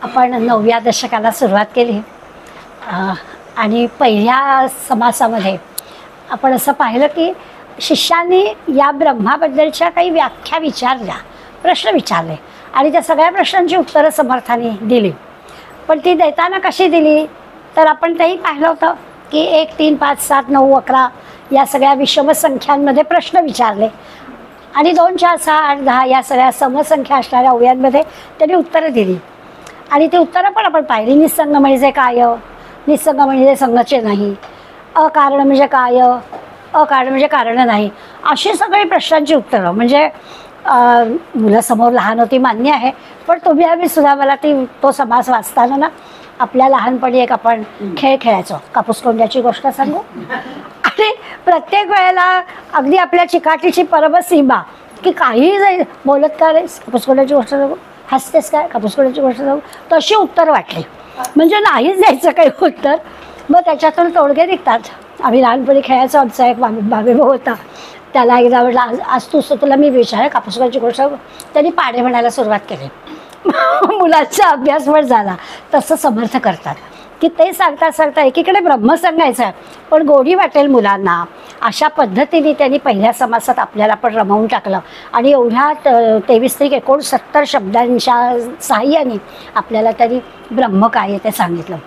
आपण 9व्या दशकाला सुरुवात केली आणि पहिल्या समासामध्ये आपण असं पाहिलं की शिष्यांनी या ब्रह्माबद्दलच्या काही व्याख्या विचारल्या, प्रश्न विचारले आणि त्या सगळ्या प्रश्नांची उत्तरं समर्थांनी दिली. पण ती देताना कशी दिली तर आपण तेही पाहिलं होतं की 1, 3, 5, 7, 9, 11 या सगळ्या विषम संख्यांमध्ये प्रश्न विचारले आणि 2, 4, 6, 8, 10 या सगळ्या समसंख्या असणाऱ्या अवयांमध्ये त्यांनी उत्तरं दिली. आणि ती उत्तरं पण आपण पाहिली. निसंग म्हणजे काय, निसंग म्हणजे संघचे नाही, अकारण म्हणजे काय, अकारण म्हणजे कारण नाही, अशी सगळी प्रश्नांची उत्तरं. म्हणजे मुलं समोर लहान होती मान्य आहे, पण तुम्ही आम्ही सुद्धा मला तो समास वाचताना ना आपल्या लहानपणी एक आपण खेळ खेळायचो, कापूस कोंड्याची गोष्ट सांगू. आणि प्रत्येक वेळेला अगदी आपल्या चिकाटीची परमसीमा की काहीही जाईल, बोलत का रे कापूस कोंड्याची गोष्ट सांगू, हसतेस काय कापूस कोंड्याची गोष्ट सांगू, तशी उत्तर वाटली. म्हणजे नाहीच द्यायचं काही उत्तर, मग त्याच्यातून तोडगे निघतात. आम्ही लहानपणी खेळायचो. आमचा एक भाऊ होता, त्याला एकदा म्हटलं आज तुला मी विचार कापूस कोंड्याची गोष्ट, त्यांनी पाढे म्हणायला सुरुवात केली. मुलांचा अभ्यास पण झाला. तसं समर्थ करतात की ते सांगता सांगता एकीकडे ब्रह्म सांगायचं आहे पण गोडी वाटेल मुलांना, अशा पद्धतीने त्यांनी पहिल्या समासात आपल्याला पण रमवून टाकलं आणि एवढ्या 23-69 शब्दांच्या साहाय्याने आपल्याला त्यांनी ब्रह्म काय ते सांगितलं.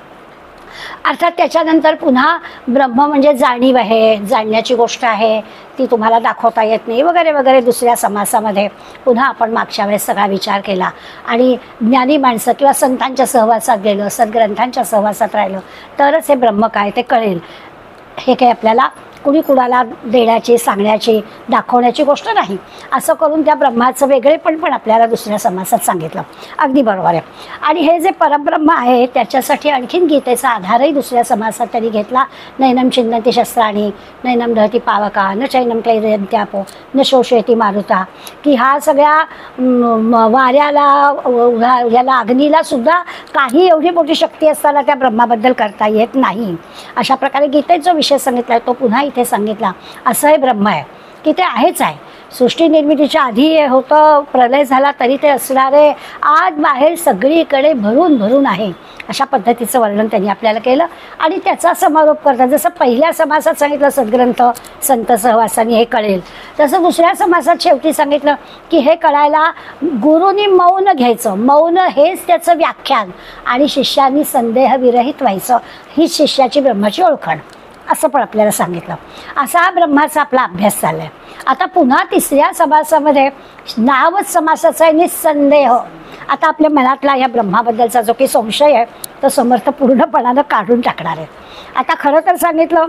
अर्थात त्याच्यानंतर पुन्हा ब्रह्म म्हणजे जाणीव आहे, जाणण्याची गोष्ट आहे, ती तुम्हाला दाखवता येत नाही वगैरे वगैरे. दुसऱ्या समासामध्ये पुन्हा आपण मागच्या वेळेस सगळा विचार केला आणि ज्ञानी माणसं किंवा संतांच्या सहवासात गेलं, सद्ग्रंथांच्या सहवासात राहिलं तरच हे ब्रह्म काय ते कळेल. हे काही आपल्याला कुणी कुणाला देण्याची, सांगण्याची, दाखवण्याची गोष्ट नाही. असं करून त्या ब्रह्माचं वेगळेपण आपल्याला दुसऱ्या समासात सांगितलं. अगदी बरोबर आहे. आणि हे जे परब्रह्म आहे त्याच्यासाठी आणखीन गीतेचा आधारही दुसऱ्या समासात त्यांनी घेतला. नैनम छिन्नती शस्त्राणी, नैनम दहती पावका, न चैनम क्लेदयन्त्यापो, न शोषयती मारुता, की हा सगळ्या वाऱ्याला, याला अग्नीला सुद्धा काही एवढी मोठी शक्ती असताना त्या ब्रह्माबद्दल करता येत नाही. अशा प्रकारे गीतेत जो विषय सांगितला तो पुन्हा इथे सांगितला. असं हे ब्रह्म आहे की ते आहेच आहे. सृष्टी निर्मितीच्या आधी हे होतं, प्रलय झाला तरी ते असणारे, आज बाहेर सगळीकडे भरून भरून आहे. अशा पद्धतीचं वर्णन त्यांनी आपल्याला केलं आणि त्याचा समारोप करतात. जसं पहिल्या समासात सांगितलं सद्ग्रंथ संत सहवासाने हे कळेल, तसं दुसऱ्या समासात शेवटी सांगितलं की हे कळायला गुरुनी मौन घ्यायचं, मौन हेच त्याचं व्याख्यान आणि शिष्यांनी संदेहविरहित व्हायचं, हीच शिष्याची ब्रह्माची ओळखण, असं पण आपल्याला सांगितलं. असा हा ब्रह्माचा आपला अभ्यास चालला आहे. आता पुन्हा तिसऱ्या समासामध्ये नावच समासाचं आहे निस्संदेह. आता आपल्या मनातला या ब्रह्माबद्दलचा जो काही संशय आहे तो समर्थ पूर्णपणानं काढून टाकणार आहे. आता खरं तर सांगितलं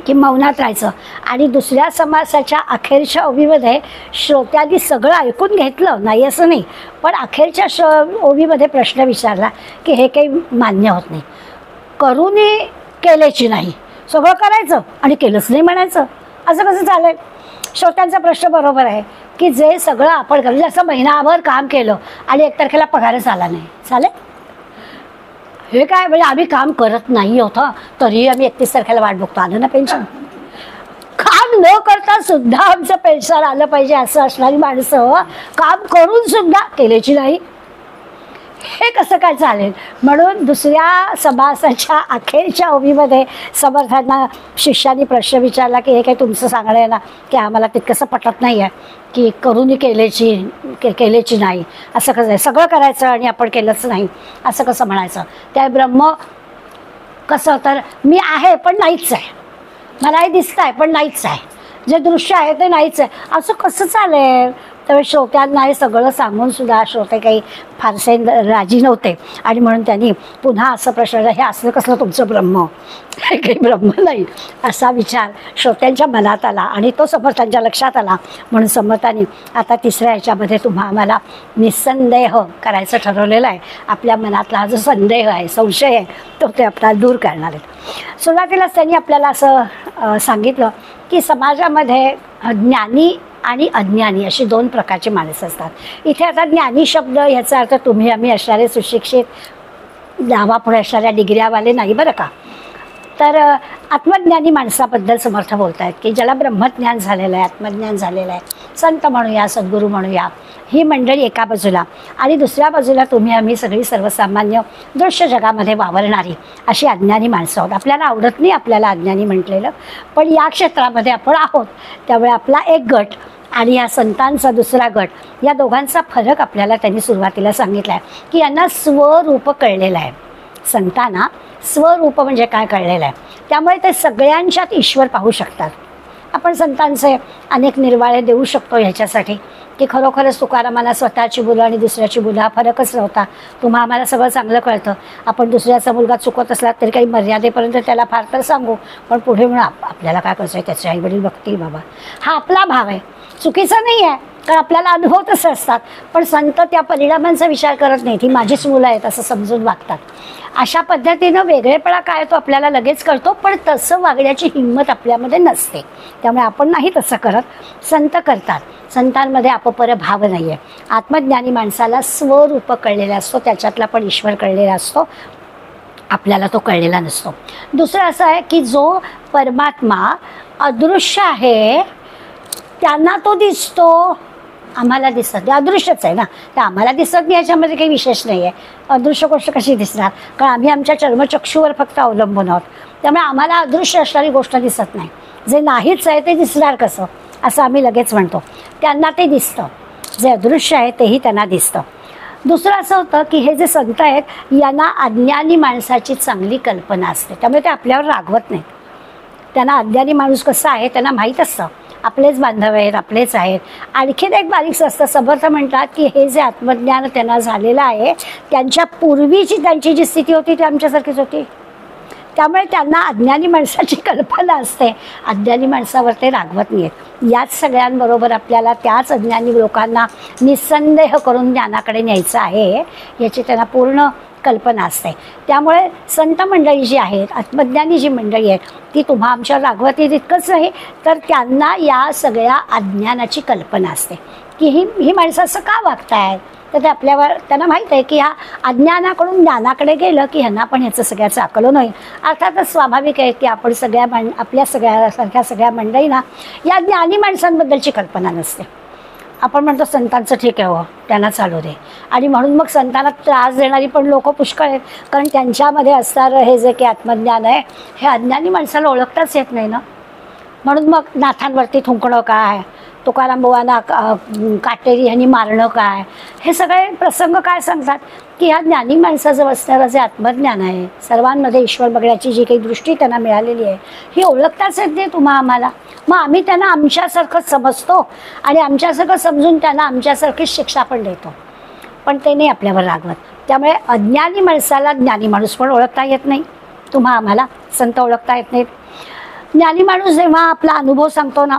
की मौनात राहायचं आणि दुसऱ्या समासाच्या अखेरच्या ओवीमध्ये श्रोत्यांनी सगळं ऐकून घेतलं नाही असं नाही, पण अखेरच्या ओवीमध्ये प्रश्न विचारला की हे काही मान्य होत नाही, करूनही केलेची नाही, सगळं करायचं आणि केलंच नाही म्हणायचं, असं कसं चालेल. श्रोत्यांचा प्रश्न बरोबर आहे की जे सगळं आपण करू, जसं महिनाभर काम केलं आणि 1 तारखेला पगारच आला नाही, चालेल. हे काय म्हणजे आम्ही काम करत नाही होतं तरीही आम्ही 31 तारखेला वाट बघतो, आलं ना पेन्शन. काम न करता सुद्धा आमचं पेन्शन आलं पाहिजे असं असणारी माणसं काम करून सुद्धा केल्याची नाही, हे कसं काय चालेल. म्हणून दुसऱ्या समासाच्या अखेरच्या ओवीमध्ये समर्थांना शिष्यांनी प्रश्न विचारला की हे काही तुमचं सांगणं आहे ना की आम्हाला तितकंसं पटत नाही आहे की करूनही केलेची नाही, असं कसं आहे, सगळं करायचं आणि आपण केलंच नाही असं कसं म्हणायचं. त्या ब्रह्म कसं तर मी आहे पण नाहीच आहे, मला हे दिसतं आहे पण नाहीच आहे, जे दृश्य आहे ते नाहीच आहे, असं कसं चालेल. तर श्रोत्यांना हे सगळं सांगून सुद्धा श्रोते काही फारसे राजी नव्हते आणि म्हणून त्यांनी पुन्हा असं प्रश्न, हे असलं कसलं तुमचं ब्रह्म, हे काही ब्रह्म नाही, असा विचार श्रोत्यांच्या मनात आला आणि तो समर्थांच्या लक्षात आला. म्हणून समर्थांनी आता तिसऱ्या ह्याच्यामध्ये आम्हाला निस्संदेह करायचं ठरवलेलं आहे. आपल्या मनातला हा जो संदेह आहे, संशय आहे, तो ते आपल्याला दूर करणार आहेत. सुरुवातीलाच त्यांनी आपल्याला असं सांगितलं की समाजामध्ये ज्ञानी आणि अज्ञानी अशी 2 प्रकारची माणसं असतात. इथे आता ज्ञानी शब्द ह्याचा अर्थ तुम्ही आम्ही असणारे सुशिक्षित, नावापुढे असणाऱ्या डिग्र्यावाले नाही बरं का. तर आत्मज्ञानी माणसाबद्दल समर्थ बोलत आहेत की ज्याला ब्रह्मज्ञान झालेलं आहे, आत्मज्ञान झालेलं आहे, संत म्हणूया, सद्गुरू म्हणूया, ही मंडळी एका बाजूला, आणि दुसऱ्या बाजूला तुम्ही आम्ही सगळी सर्वसामान्य दृश्य जगामध्ये वावरणारी अशी अज्ञानी माणसं आहोत. आपल्याला आवडत नाही आपल्याला अज्ञानी म्हटलेलं, पण या क्षेत्रामध्ये आपण आहोत. त्यामुळे आपला एक गट आणि या संतांचा दुसरा गट, या दोघांचा फरक आपल्याला त्यांनी सुरुवातीला सांगितला आहे की यांना स्वरूप कळलेलं आहे. संतांना स्वरूप म्हणजे काय कळलेलं आहे, त्यामुळे ते सगळ्यांच्यात ईश्वर पाहू शकतात. आपण संतांचे अनेक निर्वाळे देऊ शकतो ह्याच्यासाठी की खरोखरच तुकारामांना स्वतःची मुलं आणि दुसऱ्याची मुलं हा फरकच नव्हता. तुम्हा आम्हाला सगळं चांगलं कळतं, आपण दुसऱ्याचा मुलगा चुकत असला तरी काही मर्यादेपर्यंत त्याला फार तर सांगू, पण पुढे म्हणून आपल्याला काय करायचं आहे, त्याचे आईवडील बघतील बाबा, हा आपला भाव आहे, चुकीचा नाही आहे, कारण आपल्याला अनुभव तसे असतात. पण संत त्या परिणामांचा विचार करत नाहीत, ही माझीच मुलं आहेत असं समजून वागतात. अशा पद्धतीनं वेगळेपणा काय तो आपल्याला लगेच कळतो, पण तसं वागण्याची हिंमत आपल्यामध्ये नसते. त्यामुळे आपण नाही तसं करत, संत करतात. संतांमध्ये अपपर भाव नाही आहे. आत्मज्ञानी माणसाला स्वरूप कळलेला असतो, त्याच्यातला पण ईश्वर कळलेला असतो, आपल्याला तो कळलेला नसतो. दुसरं असं आहे की जो परमात्मा अदृश्य आहे त्यांना तो दिसतो, आम्हाला दिसत नाही. अदृश्यच आहे ना, तर आम्हाला दिसत नाही याच्यामध्ये काही विशेष नाही आहे. अदृश्य गोष्ट कशी दिसणार, कारण आम्ही आमच्या चर्मचक्षूवर फक्त अवलंबून आहोत. त्यामुळे आम्हाला अदृश्य असणारी गोष्ट दिसत नाही. जे नाहीच आहे ते दिसणार कसं असं आम्ही लगेच म्हणतो. त्यांना ते दिसतं, जे अदृश्य आहे तेही त्यांना दिसतं. दुसरं असं होतं की हे जे संत आहेत यांना अज्ञानी माणसाची चांगली कल्पना असते, त्यामुळे ते आपल्यावर रागवत नाहीत. त्यांना अज्ञानी माणूस कसा आहे त्यांना माहीत असतं, आपलेच बांधव आहेत, आपलेच आहेत. आणखीन एक बारीकसं असतं, समर्थ म्हणतात की हे जे आत्मज्ञान त्यांना झालेलं आहे त्यांच्या पूर्वीची त्यांची जी स्थिती होती ती आमच्यासारखीच होती. त्यामुळे त्यांना अज्ञानी माणसाची कल्पना असते, अज्ञानी माणसावर ते रागवत नाही आहेत. याच सगळ्यांबरोबर आपल्याला त्याच अज्ञानी लोकांना निस्संदेह करून ज्ञानाकडे न्यायचं आहे याची त्यांना पूर्ण कल्पना असते. त्यामुळे संत मंडळी जी आहेत, आत्मज्ञानी जी मंडळी आहेत, ती तुम्हा आमच्यावर रागवती तितकंच नाही, तर त्यांना या सगळ्या अज्ञानाची कल्पना असते की ही माणसं असं का वागतायत. तर ते आपल्यावर त्यांना माहीत आहे की ह्या अज्ञानाकडून ज्ञानाकडे गेलं की ह्यांना पण ह्याचं सगळ्याचं आकलन होईल. अर्थातच स्वाभाविक आहे की आपण आपल्या सगळ्यासारख्या सगळ्या मंडळींना या ज्ञानी माणसांबद्दलची कल्पना नसते. आपण म्हणतो संतांचं ठीक आहे हो, त्यांना चालू दे, आणि म्हणून मग संतांना त्रास देणारी पण लोक पुष्कळ आहेत, कारण त्यांच्यामध्ये असणारं हे जे की आत्मज्ञान आहे हे अज्ञानी माणसाला ओळखताच येत नाही ना. म्हणून मग नाथांवरती थुंकणं काय, तुकाराम बुवांना काटेरी ह्यांनी मारणं काय, हे सगळे प्रसंग काय सांगतात की ह्या ज्ञानी माणसाचं असणारं जे आत्मज्ञान आहे, सर्वांमध्ये ईश्वर बघण्याची जी काही दृष्टी त्यांना मिळालेली आहे ही ओळखताच येत नाही तुम्हा आम्हाला. मग आम्ही त्यांना आमच्यासारखंच समजतो आणि आमच्यासारखं समजून त्यांना आमच्यासारखीच शिक्षा पण देतो, पण ते नाही आपल्यावर रागवत. त्यामुळे अज्ञानी माणसाला ज्ञानी माणूस पण ओळखता येत नाही, तुम्हा आम्हाला संत ओळखता येत नाहीत. ज्ञानी माणूस जेव्हा आपला अनुभव सांगतो ना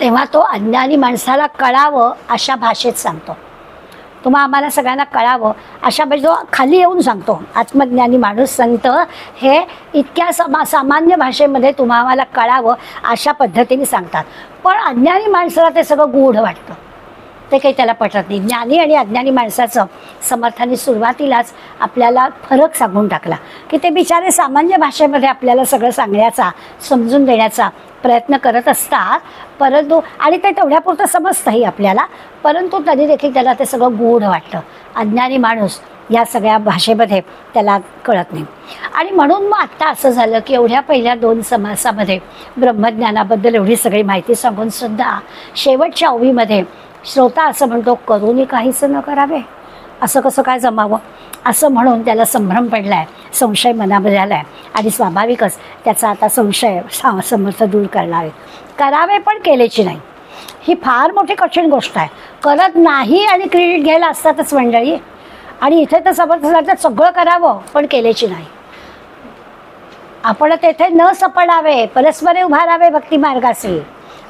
तेव्हा तो अज्ञानी माणसाला कळावं अशा भाषेत सांगतो. तुम्हा आम्हाला सगळ्यांना कळावं अशा जो खाली येऊन सांगतो आत्मज्ञानी माणूस संत, हे इतक्या सामान्य भाषेमध्ये तुम्हा आम्हाला कळावं अशा पद्धतीने सांगतात. पण अज्ञानी माणसाला ते सगळं गूढ वाटतं, ते काही त्याला पटत नाही. ज्ञानी आणि अज्ञानी माणसाचं समर्थांनी सुरुवातीलाच आपल्याला फरक सांगून टाकला की ते बिचारे सामान्य भाषेमध्ये आपल्याला सगळं सांगण्याचा, समजून देण्याचा प्रयत्न करत असतात, परंतु आणि ते तेवढ्यापुरतं समजतंही आपल्याला, परंतु तरी देखील त्याला ते सगळं गूढ वाटतं. अज्ञानी माणूस या सगळ्या भाषेमध्ये त्याला कळत नाही. आणि म्हणून मग आत्ता असं झालं की एवढ्या पहिल्या 2 समासामध्ये ब्रह्मज्ञानाबद्दल एवढी सगळी माहिती सांगून सुद्धा शेवटच्या ओवीमध्ये श्रोता असं म्हणतो, करूनही काहीच न करावे, असं कसं काय जमावं, असं म्हणून त्याला संभ्रम पडला आहे, संशय मनामध्ये आला आहे. आणि स्वाभाविकच त्याचा आता संशय समर्थ दूर करणारे, करावे पण केलेची नाही. ही फार मोठी कठीण गोष्ट आहे. करत नाही आणि क्रेडिट घ्यायला असतातच मंडळी, आणि इथे तर समर्थ सांगतात सगळं करावं पण केलेची नाही. आपण तेथे न सपडावे, परस्परे उभारावे भक्ती मार्गाचे,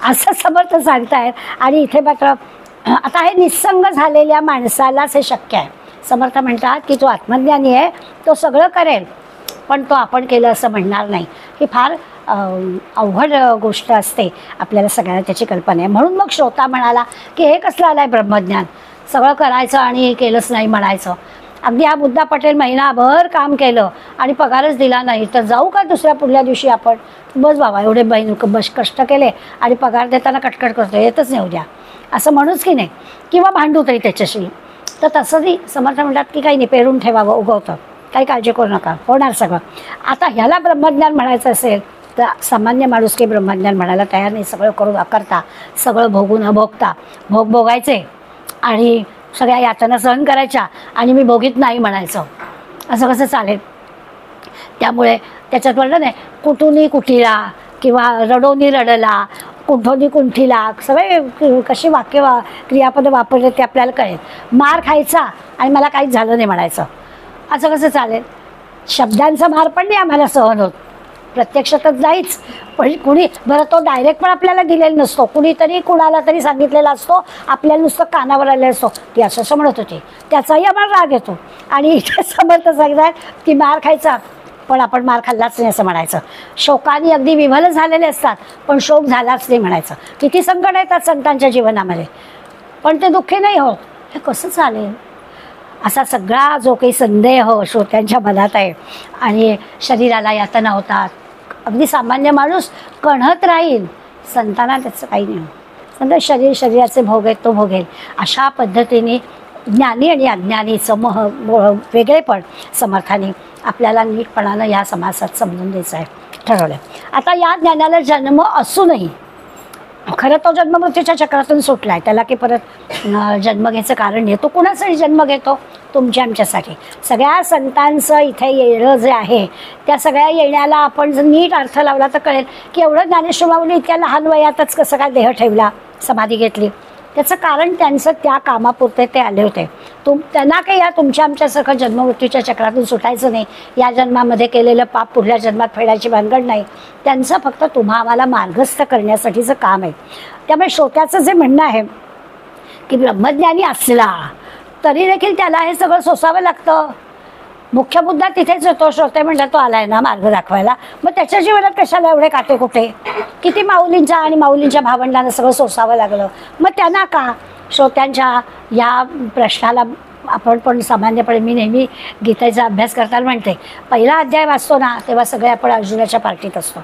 असं समर्थ सांगतायत. आणि इथे मात्र आता हे निस्संग झालेल्या माणसालाच हे शक्य आहे. समर्थ म्हणतात की जो आत्मज्ञानी आहे तो सगळं करेल पण तो आपण केलं असं म्हणणार नाही. ही फार अवघड गोष्ट असते, आपल्याला सगळ्यांना त्याची कल्पना आहे. म्हणून मग श्रोता म्हणाला की हे कसलं आलं आहे ब्रह्मज्ञान, सगळं करायचं आणि केलंच नाही म्हणायचं. अगदी हा मुद्दा पटेल महिनाभर काम केलं आणि पगारच दिला नाही तर जाऊ का दुसऱ्या पुढल्या दिवशी आपण, बस बाबा एवढे बहीण बस कष्ट केले आणि पगार देताना कटकट करतो, येतच नाही उद्या, असं म्हणूच की नाही, किंवा भांडू तरी त्याच्याशी. तर तसंही समर्थ म्हणतात की काही नाही, पेरून ठेवावं, उगवतं, काही काळजी करू नका, होणार सगळं. आता ह्याला ब्रह्मज्ञान म्हणायचं असेल तर सामान्य माणूस काही ब्रह्मज्ञान म्हणायला तयार नाही. सगळं करून अकरता, सगळं भोगून अभोगता, भोगायचे आणि सगळ्या यातना सहन करायच्या आणि मी भोगीत नाही म्हणायचं, असं कसं चालेल. त्यामुळे त्याच्यात म्हणलं नाही, कुठूनही कुठीला किंवा रडोनी रडला, कुंठोनी कुंठीला, सगळे कशी क्रियापदं वापरले ते आपल्याला कळेल. मार खायचा आणि मला काहीच झालं नाही म्हणायचं, असं कसं चालेल. शब्दांचा मार पण नाही आम्हाला सहन होत, प्रत्यक्षातच जाईच, पण कुणी बरं तो डायरेक्ट पण आपल्याला दिलेला नसतो, कुणीतरी कुणाला तरी सांगितलेला असतो, आपल्याला नुसतं कानावर आलेलं असतो ती असं म्हणत होती, त्याचाही आम्हाला राग येतो. आणि इथे समर्थ सांगतात की मार खायचा पण आपण मार खाल्लाच नाही असं म्हणायचं. शोकाने अगदी विव्हल झालेले असतात पण शोक झालाच नाही म्हणायचं. किती संकट येतात संतांच्या जीवनामध्ये पण ते दुःखी नाही होत, हे कसं चालेल. असा सगळा जो काही संदेह श्रोत्यांच्या मनात आहे आणि शरीराला यातना होतात, अगदी सामान्य माणूस कणहत राहील, संतांना त्याचं काही नाही. समजा शरीराचे भोग आहेत तो भोगेल. अशा पद्धतीने ज्ञानी आणि अज्ञानीचं वेगळेपण समर्थाने आपल्याला नीटपणानं या समासात समजून द्यायचं आहे ठरवलं. आता या ज्ञानाला जन्म असूनही खरं तो जन्ममृत्यूच्या चक्रातून सुटला आहे, त्याला की परत जन्म घ्यायचं कारण नाही. तो कुणासाठी जन्म घेतो? तुमच्या आमच्यासाठी. सगळ्या संतांचं इथे येणं जे आहे त्या सगळ्या येण्याला आपण जर नीट अर्थ लावला तर कळेल की एवढं ज्ञानेश्वरांनी इतक्या लहान वयातच कसं काय देह ठेवला, समाधी घेतली. त्याचं कारण त्यांचं त्या कामापुरते ते आले होते. त्यांना काही या तुमच्या आमच्यासारखं जन्ममृत्यूच्या चक्रातून सुटायचं नाही, या जन्मामध्ये केलेलं पाप पुढल्या जन्मात फेडायची भानगड नाही. त्यांचं फक्त तुम्हा आम्हाला मार्गस्थ करण्यासाठीचं काम आहे. त्यामुळे श्रोत्याचं जे म्हणणं आहे की ब्रह्मज्ञानी असला तरी देखील त्याला हे सगळं सोसावं लागतं. मुख्य मुद्दा तिथेच होतो. श्रोते म्हणला तो आलाय ना मार्ग दाखवायला, मग त्याच्या जीवनात कशाला एवढे काटे कुठे? किती माऊलींच्या आणि माऊलींच्या भावंडांना सगळं सोसावं लागलं, मग त्यांना का? श्रोत्यांच्या या प्रश्नाला आपण पण सामान्यपणे मी नेहमी गीतेचा अभ्यास करताना म्हणते, पहिला अध्याय वाचतो ना तेव्हा सगळे आपण अर्जुनाच्या पार्टीत असतो.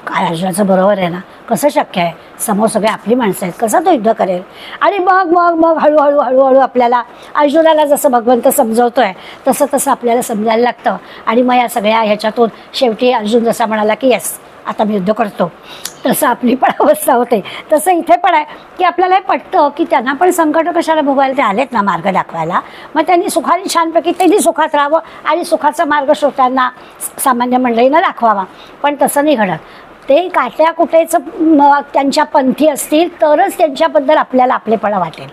काय अर्जुनाचं बरोबर आहे ना, कसं शक्य आहे, समोर सगळे आपली माणसं आहेत, कसं तो युद्ध करेल. आणि मग मग मग हळूहळू हळूहळू आपल्याला अर्जुनाला जसं भगवंत समजवतोय तसं तसं आपल्याला समजायला लागतं. आणि मग या सगळ्या ह्याच्यातून शेवटी अर्जुन जसा म्हणाला की येस आता मी युद्ध करतो, तसं आपली पण अवस्था होते. तसं इथे पण आहे की आपल्याला हे पटतं की त्यांना पण संकट कशाला भोगायला, ते आलेत ना मार्ग दाखवायला, मग त्यांनी सुखाने छानपैकी त्यांनी सुखात राहावं आणि सुखाचा मार्ग श्रोत्यांना सामान्य मंडळींना दाखवावा. पण तसं नाही घडत. ते काट्या कुठेच त्यांच्या पंथी असतील तरच त्यांच्याबद्दल आपल्याला आपलेपणा वाटेल,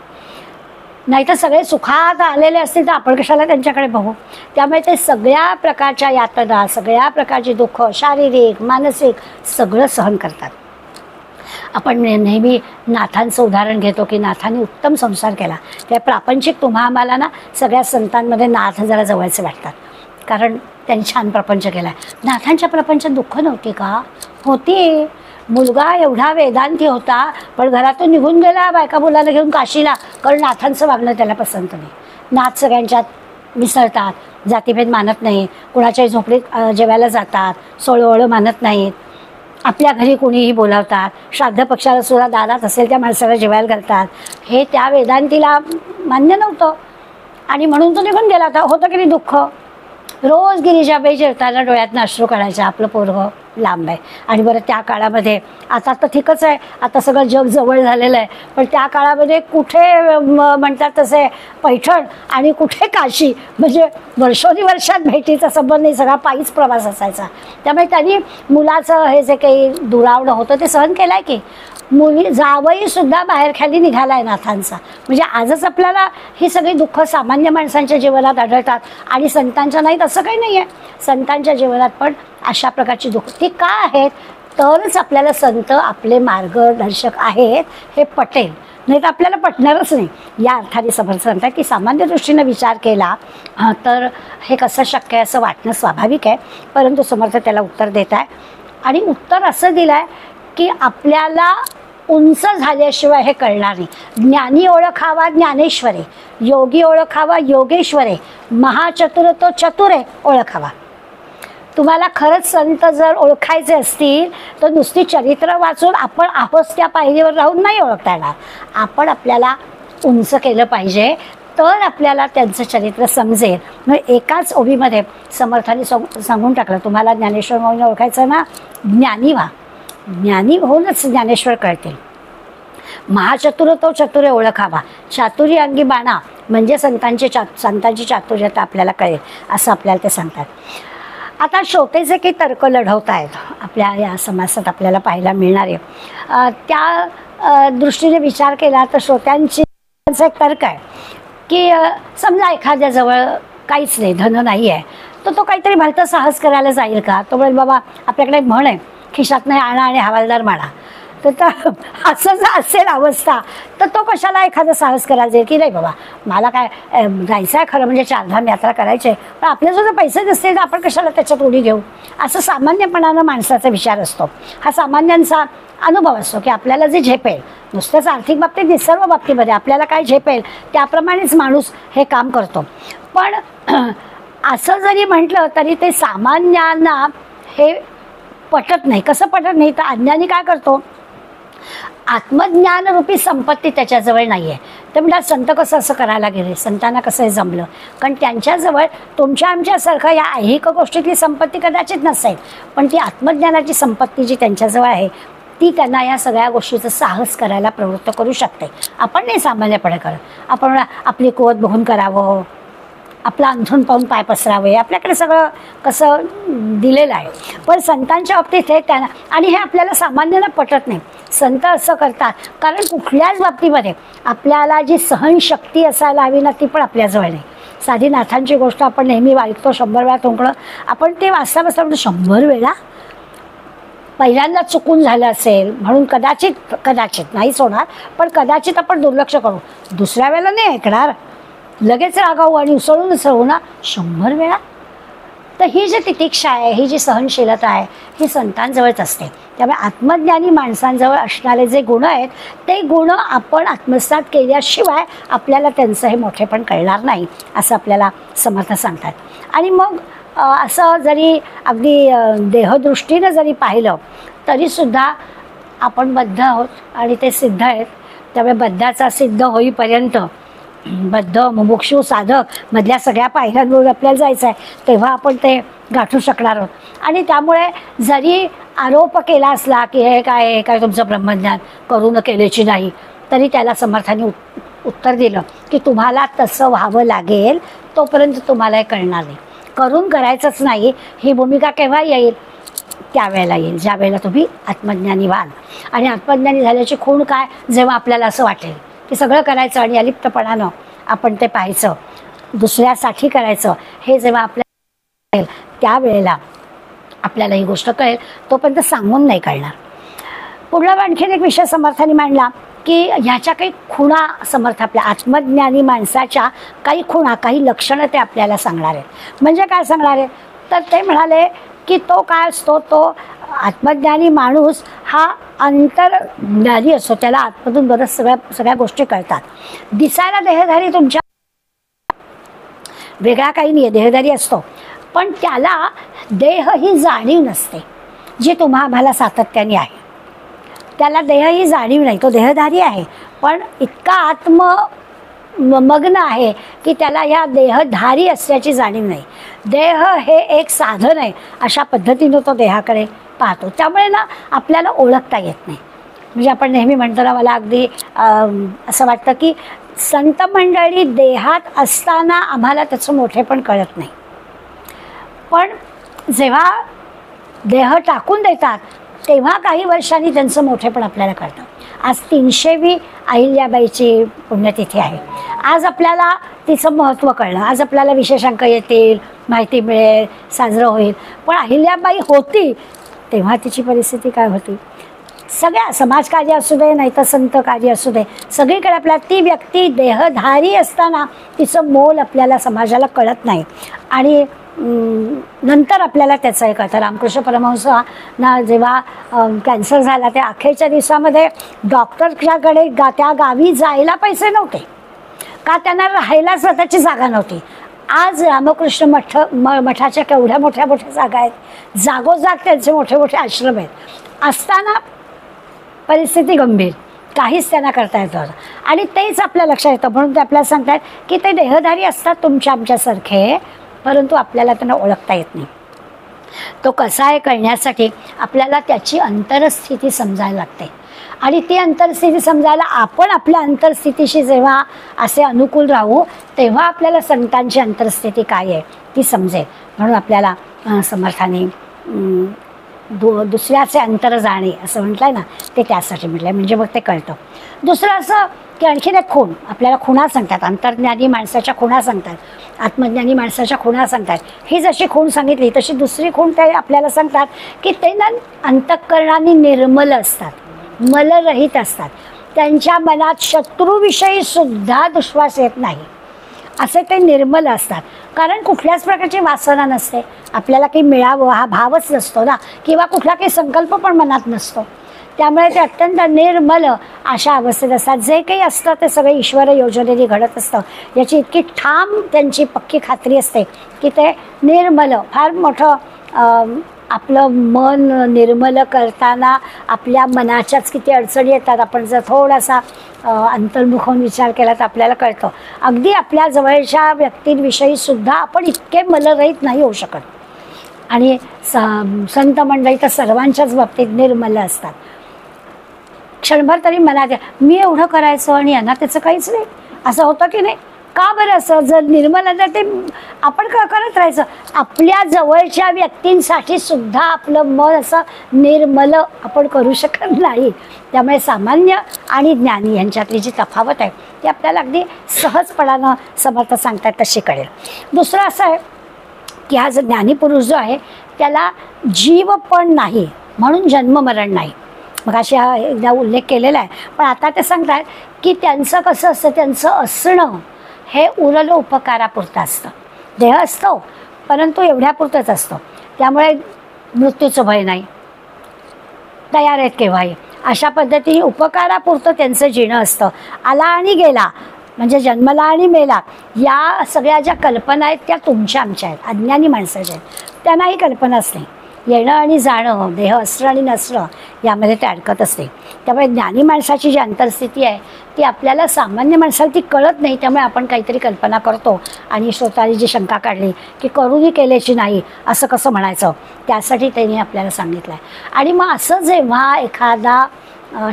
नाहीतर सगळे सुखात आलेले असतील तर आपण कशाला त्यांच्याकडे बघू. त्यामुळे ते सगळ्या प्रकारच्या यातना, सगळ्या प्रकारचे दुःख, शारीरिक मानसिक सगळं सहन करतात. आपण नेहमी नाथांचं उदाहरण घेतो की नाथांनी उत्तम संसार केला. त्या प्रापंचिक तुम्हा आम्हाला ना सगळ्या संतांमध्ये नाथ जरा जवळचे वाटतात, कारण त्यांनी छान प्रपंच केला आहे. नाथांच्या प्रपंचात दुःख नव्हती का? होती. मुलगा एवढा वेदांती होता पण घरातून निघून गेला बायका मुलाला घेऊन काशीला, कारण नाथांचं वागणं त्याला पसंत नाही. नाथ सगळ्यांच्यात मिसळतात, जातीभेद मानत नाही, कुणाच्याही झोपडीत जेवायला जातात, सोळवळं मानत नाहीत, आपल्या घरी कोणीही बोलावतात, श्राद्ध पक्षाला सुद्धा दारात असेल त्या माणसाला जेवायला घालतात. हे त्या वेदांतीला मान्य नव्हतं आणि म्हणून तो निघून गेला होता. होतं की नाही दुःख. रोज गिरिजाबाई जेवताना डोळ्यातनं अश्रू काढायच्या, आपलं पोरगं लांब आहे. आणि बरं त्या काळामध्ये, आता तर ठीकच आहे, आता सगळं जग जवळ झालेलं आहे, पण त्या काळामध्ये कुठे म्हणतात तसे पैठण आणि कुठे काशी, म्हणजे वर्षोदिवर्षात भेटीचा संबंध नाही, सगळा पायीच प्रवास असायचा. त्यामुळे त्यांनी मुलाचं हे जे काही दुरावणं होतं ते सहन केलं आहे की जावई सुद्धा बाहेर खाली निघाला आहे नाथांचा. म्हणजे आजच आपल्याला ही सगळी दुःख सामान्य माणसांच्या जीवनात आढळतात आणि संतांच्या नाहीत असं काही नाही आहे. संतांच्या जीवनात पण अशा प्रकारची दुःख ती का आहेत, तरच आपल्याला संत आपले मार्गदर्शक आहेत हे पटेल, नाही तर आपल्याला पटणारच नाही. या अर्थाने समर्थ सांगतात की सामान्य दृष्टीनं विचार केला तर हे कसं शक्य आहे असं वाटणं स्वाभाविक आहे, परंतु समर्थ त्याला उत्तर देत आहे. आणि उत्तर असं दिलं आहे की आपल्याला उंच झाल्याशिवाय हे कळणार नाही. ज्ञानी ओळखावा ज्ञानेश्वरे, योगी ओळखावा योगेश्वरे, महाचतुर तो चतुरे ओळखावा. तुम्हाला खरंच संत जर ओळखायचे असतील तर नुसती चरित्र वाचून आपण आहोत त्या पायरीवर राहून नाही ओळखता येणार. आपण आपल्याला उंच केलं पाहिजे, तर आपल्याला त्यांचं चरित्र समजेल. म्हणजे एकाच ओळीमध्ये समर्थाने सांगून टाकलं, तुम्हाला ज्ञानेश्वर म्हणून ओळखायचं ना, ज्ञानी व्हा. ज्ञानी होऊनच ज्ञानेश्वर कळतील. महाचतुर तो चतुरे ओळखावा, चातुर्य अंगी बाणा म्हणजे संतांची चातुर्यता आपल्याला कळेल असं आपल्याला ते सांगतात. आता श्रोतेचे काही तर्क लढवत आहेत आपल्या या समाजात आपल्याला पाहायला मिळणार आहे. त्या दृष्टीने विचार केला तर श्रोत्यांचा एक तर्क आहे की समजा एखाद्याजवळ काहीच नाही, धन नाही आहे, तर तो काहीतरी भलतं साहस करायला जाईल का? तो म्हणेल बाबा आपल्याकडे म्हण आहे, खिशात नाही आणा आणि हवालदार मारा. तर असं जर असेल अवस्था तर तो कशाला एखादं साहस करायला जाईल की नाही बाबा मला काय जायचं आहे खरं म्हणजे चारधाम यात्रा करायची आहे, पण आपल्याजवळ पैसे नसतील तर आपण कशाला त्याच्यात उडी घेऊ, असं सामान्यपणानं माणसाचा विचार असतो. हा सामान्यांचा अनुभव असतो की आपल्याला जे झेपेल, नुसतंच आर्थिक बाबतीत सर्व बाबतीमध्ये आपल्याला काय झेपेल त्याप्रमाणेच माणूस हे काम करतो. पण असं जरी म्हटलं तरी ते सामान्यांना हे पटत नाही. कसं पटत नाही तर अज्ञानी काय करतो, आत्मज्ञान रूपी संपत्ती त्याच्याजवळ नाही आहे. तर म्हणतात संत कसं असं करायला गेले, संतांना कसं हे जमलं, कारण त्यांच्याजवळ तुमच्या आमच्यासारखं या ऐहिक गोष्टीतली संपत्ती कदाचित नसेल, पण ती आत्मज्ञानाची संपत्ती जी त्यांच्याजवळ आहे ती त्यांना या सगळ्या गोष्टीचं साहस करायला प्रवृत्त करू शकते. आपण नाही सामान्यपणे करत. आपण आपली कुवत बघून करावं, आपला अंथरूण पाहून पाय पसरावे, आपल्याकडे सगळं कसं दिलेलं आहे. पण संतांच्या बाबतीत हे त्यांना, आणि हे आपल्याला सामान्यांना पटत नाही. संत असं करतात कारण कुठल्याच बाबतीमध्ये आपल्याला जी सहनशक्ती असायला हवी ना ती पण आपल्याजवळ नाही. साधी नाथांची गोष्ट आपण नेहमी ऐकतो, 100 वेळा थोंकणं, आपण ते वाचता बसता म्हणजे 100 वेळा पहिल्यांदा चुकून झालं असेल म्हणून कदाचित नाहीच होणार, पण कदाचित आपण दुर्लक्ष करू, दुसऱ्या वेळेला नाही ऐकणार, लगेच रागावू आणि उसळूनच राहू ना 100 वेळा. तर ही जी तितिक्षा आहे, ही जी सहनशीलता आहे, ही संतांजवळच असते. त्यामुळे आत्मज्ञानी माणसांजवळ असणारे जे गुण आहेत ते गुण आपण आत्मसात केल्याशिवाय आपल्याला त्यांचं हे मोठेपण कळणार नाही असं आपल्याला समर्थ सांगतात. आणि मग असं जरी अगदी देहदृष्टीनं जरी पाहिलं तरीसुद्धा आपण बद्ध आहोत आणि ते सिद्ध आहेत. त्यामुळे बद्धाचा सिद्ध होईपर्यंत बद्ध मुमुक्षू साधक मधल्या सगळ्या पायऱ्यांवर आपल्याला जायचं आहे, तेव्हा आपण ते गाठू शकणार आहोत. आणि त्यामुळे जरी आरोप केला असला की हे काय तुमचं ब्रह्मज्ञान करून केल्याची नाही, तरी त्याला समर्थाने उत्तर दिलं की तुम्हाला तसं व्हावं लागेल, तोपर्यंत तुम्हाला हे कळणार नाही. करून करायचंच नाही ही भूमिका केव्हा येईल, त्यावेळेला येईल ज्या वेळेला तुम्ही आत्मज्ञानी व्हाल. आणि आत्मज्ञानी झाल्याची खूण काय, जेव्हा आपल्याला असं वाटेल की सगळं करायचं आणि अलिप्तपणानं आपण ते पाहायचं, दुसऱ्यासाठी करायचं, हे जेव्हा आपल्याला कळेल त्यावेळेला आपल्याला ही गोष्ट कळेल. तोपर्यंत सांगून नाही कळणार. पुढला आणखीन एक विषय समर्थांनी मांडला की ह्याच्या काही खुणा समर्थ आपल्या आत्मज्ञानी माणसाच्या काही खुणा, काही लक्षणं ते आपल्याला सांगणार आहेत. म्हणजे काय सांगणार आहे तर ते म्हणाले की तो काय असतो, तो आत्मज्ञानी माणूस हा अंतर्ज्ञानी असतो, त्याला आत्मधून बरंच सगळ्या गोष्टी कळतात. दिसायला देहधारी तुमच्या वेगळा काही नाही, देहधारी असतो, पण त्याला देह ही जाणीव नसते जी आम्हाला सातत्याने आहे. त्याला देह ही जाणीव नाही, तो देहधारी आहे पण इतका मग्न आहे की त्याला ह्या देहधारी असल्याची जाणीव नाही. देह हे एक साधन आहे अशा पद्धतीनं तो देहाकडे पाहतो. त्यामुळे ना आपल्याला ओळखता येत नाही. म्हणजे आपण नेहमी म्हणतो ना, मला अगदी असं वाटतं की संत मंडळी देहात असताना आम्हाला त्याचं मोठेपण कळत नाही, पण जेव्हा देह टाकून देतात तेव्हा काही वर्षांनी त्यांचं मोठेपण आपल्याला कळतं. आज 300वी अहिल्याबाईची पुण्यतिथी आहे. आज आपल्याला तिचं महत्त्व कळलं, आज आपल्याला विशेषांक येतील, माहिती मिळेल, साजरं होईल. पण अहिल्याबाई होती तेव्हा तिची परिस्थिती काय होती, सगळ्या समाजकार्य असू दे नाही तर संत कार्य असू दे, सगळीकडे आपल्याला ती व्यक्ती देहधारी असताना तिचं मोल आपल्याला समाजाला कळत नाही. आणि नंतर आपल्याला त्याचं हे कळतं. रामकृष्ण परमहंसांना जेव्हा कॅन्सर झाला त्या अखेरच्या दिवसामध्ये डॉक्टरच्याकडे त्या गावी जायला पैसे नव्हते, का त्यांना राहायला स्वतःची जागा नव्हती. आज रामकृष्ण मठाच्या केवढ्या मोठ्या मोठ्या जागा आहेत, जागोजाग त्यांचे मोठे मोठे आश्रम आहेत, असताना परिस्थिती गंभीर, काहीच त्यांना करता येतं. आणि तेच आपल्या लक्षात येतं, म्हणून ते आपल्याला सांगतात की ते देहधारी असतात तुमच्या आमच्यासारखे, परंतु आपल्याला त्यांना ओळखता येत नाही. तो कसा आहे कळण्यासाठी आपल्याला त्याची अंतरस्थिती समजायला लागते. आणि ती अंतरस्थिती समजायला आपण आपल्या अंतरस्थितीशी जेव्हा असे अनुकूल राहू, तेव्हा आपल्याला संतांची अंतरस्थिती काय आहे ती समजेल. म्हणून आपल्याला समर्थाने दुसऱ्याचे अंतर जाणे असं म्हटलं आहे ना, ते त्यासाठी म्हटलं आहे, म्हणजे मग ते कळतं. दुसरं असं की आणखीन एक खूण, आपल्याला खुणा सांगतात, अंतर्ज्ञानी माणसाच्या खुणा सांगतात, आत्मज्ञानी माणसाच्या खुणा सांगतात. ही जशी खूण सांगितली तशी दुसरी खूण ते आपल्याला सांगतात की ते ना अंतःकरणाने निर्मल असतात, मलरहित असतात, त्यांच्या मनात शत्रूविषयी सुद्धा दुश्वास येत नाही, असे ते निर्मल असतात. कारण कुठल्याच प्रकारची वासना नसते, आपल्याला काही मिळावं हा भावच नसतो ना, किंवा कुठला काही संकल्प पण मनात नसतो. त्यामुळे ते अत्यंत निर्मल अशा अवस्थेत असतात. जे काही असतं ते सगळे ईश्वर योजनेने घडत असतं, याची इतकी ठाम त्यांची पक्की खात्री असते की ते निर्मल, फार मोठं आपलं मन निर्मल करताना आपल्या मनाच्याच किती अडचणी येतात. आपण जर थोडासा अंतर्मुख होऊन विचार केला तर आपल्याला कळतं, अगदी आपल्या जवळच्या व्यक्तींविषयी सुद्धा आपण इतके मलरहित नाही होऊ शकत. आणि संत मंडळी तर सर्वांच्याच बाबतीत निर्मल असतात. क्षणभर तरी मनात मी एवढं करायचं आणि यांना त्याचं काहीच नाही असं होतं की नाही, का बरं असं? जर निर्मल आहे ते आपण करत राहायचं. आपल्या जवळच्या व्यक्तींसाठी सुद्धा आपलं मन असं निर्मल आपण करू शकत नाही. त्यामुळे सामान्य आणि ज्ञानी यांच्यातली जी तफावत आहे ती आपल्याला अगदी सहजपणानं समर्थ सांगतात तशी कळेल. दुसरं असं आहे की हा जो ज्ञानीपुरुष जो आहे त्याला जीव पण नाही, म्हणून जन्ममरण नाही. मग अशी हा एकदा उल्लेख केलेला आहे. पण आता ते सांगतात की त्यांचं कसं असतं, त्यांचं असणं हे उरलं उपकारापुरतं असतं. देह असतो परंतु एवढ्यापुरतंच असतो. त्यामुळे मृत्यूचं भय नाही, तयार आहेत केव्हाही. अशा पद्धतीने उपकारापुरतं त्यांचं जीणं असतं. आला आणि गेला म्हणजे जन्मला आणि मेला, या सगळ्या ज्या कल्पना आहेत त्या तुमच्या आमच्या आहेत, अज्ञानी माणसाच्या आहेत. त्यांनाही कल्पनाच नाही. येणं आणि जाणं, देह असणं आणि नसणं यामध्ये ते अडकत असते. त्यामुळे ज्ञानी माणसाची जी अंतरस्थिती आहे ती आपल्याला सामान्य माणसाला ती कळत नाही. त्यामुळे आपण काहीतरी कल्पना करतो आणि श्रोतांनी जी शंका काढली की करूनही केल्याची नाही असं कसं म्हणायचं, त्यासाठी त्यांनी आपल्याला सांगितलं आहे. आणि मग असं जेव्हा एखादा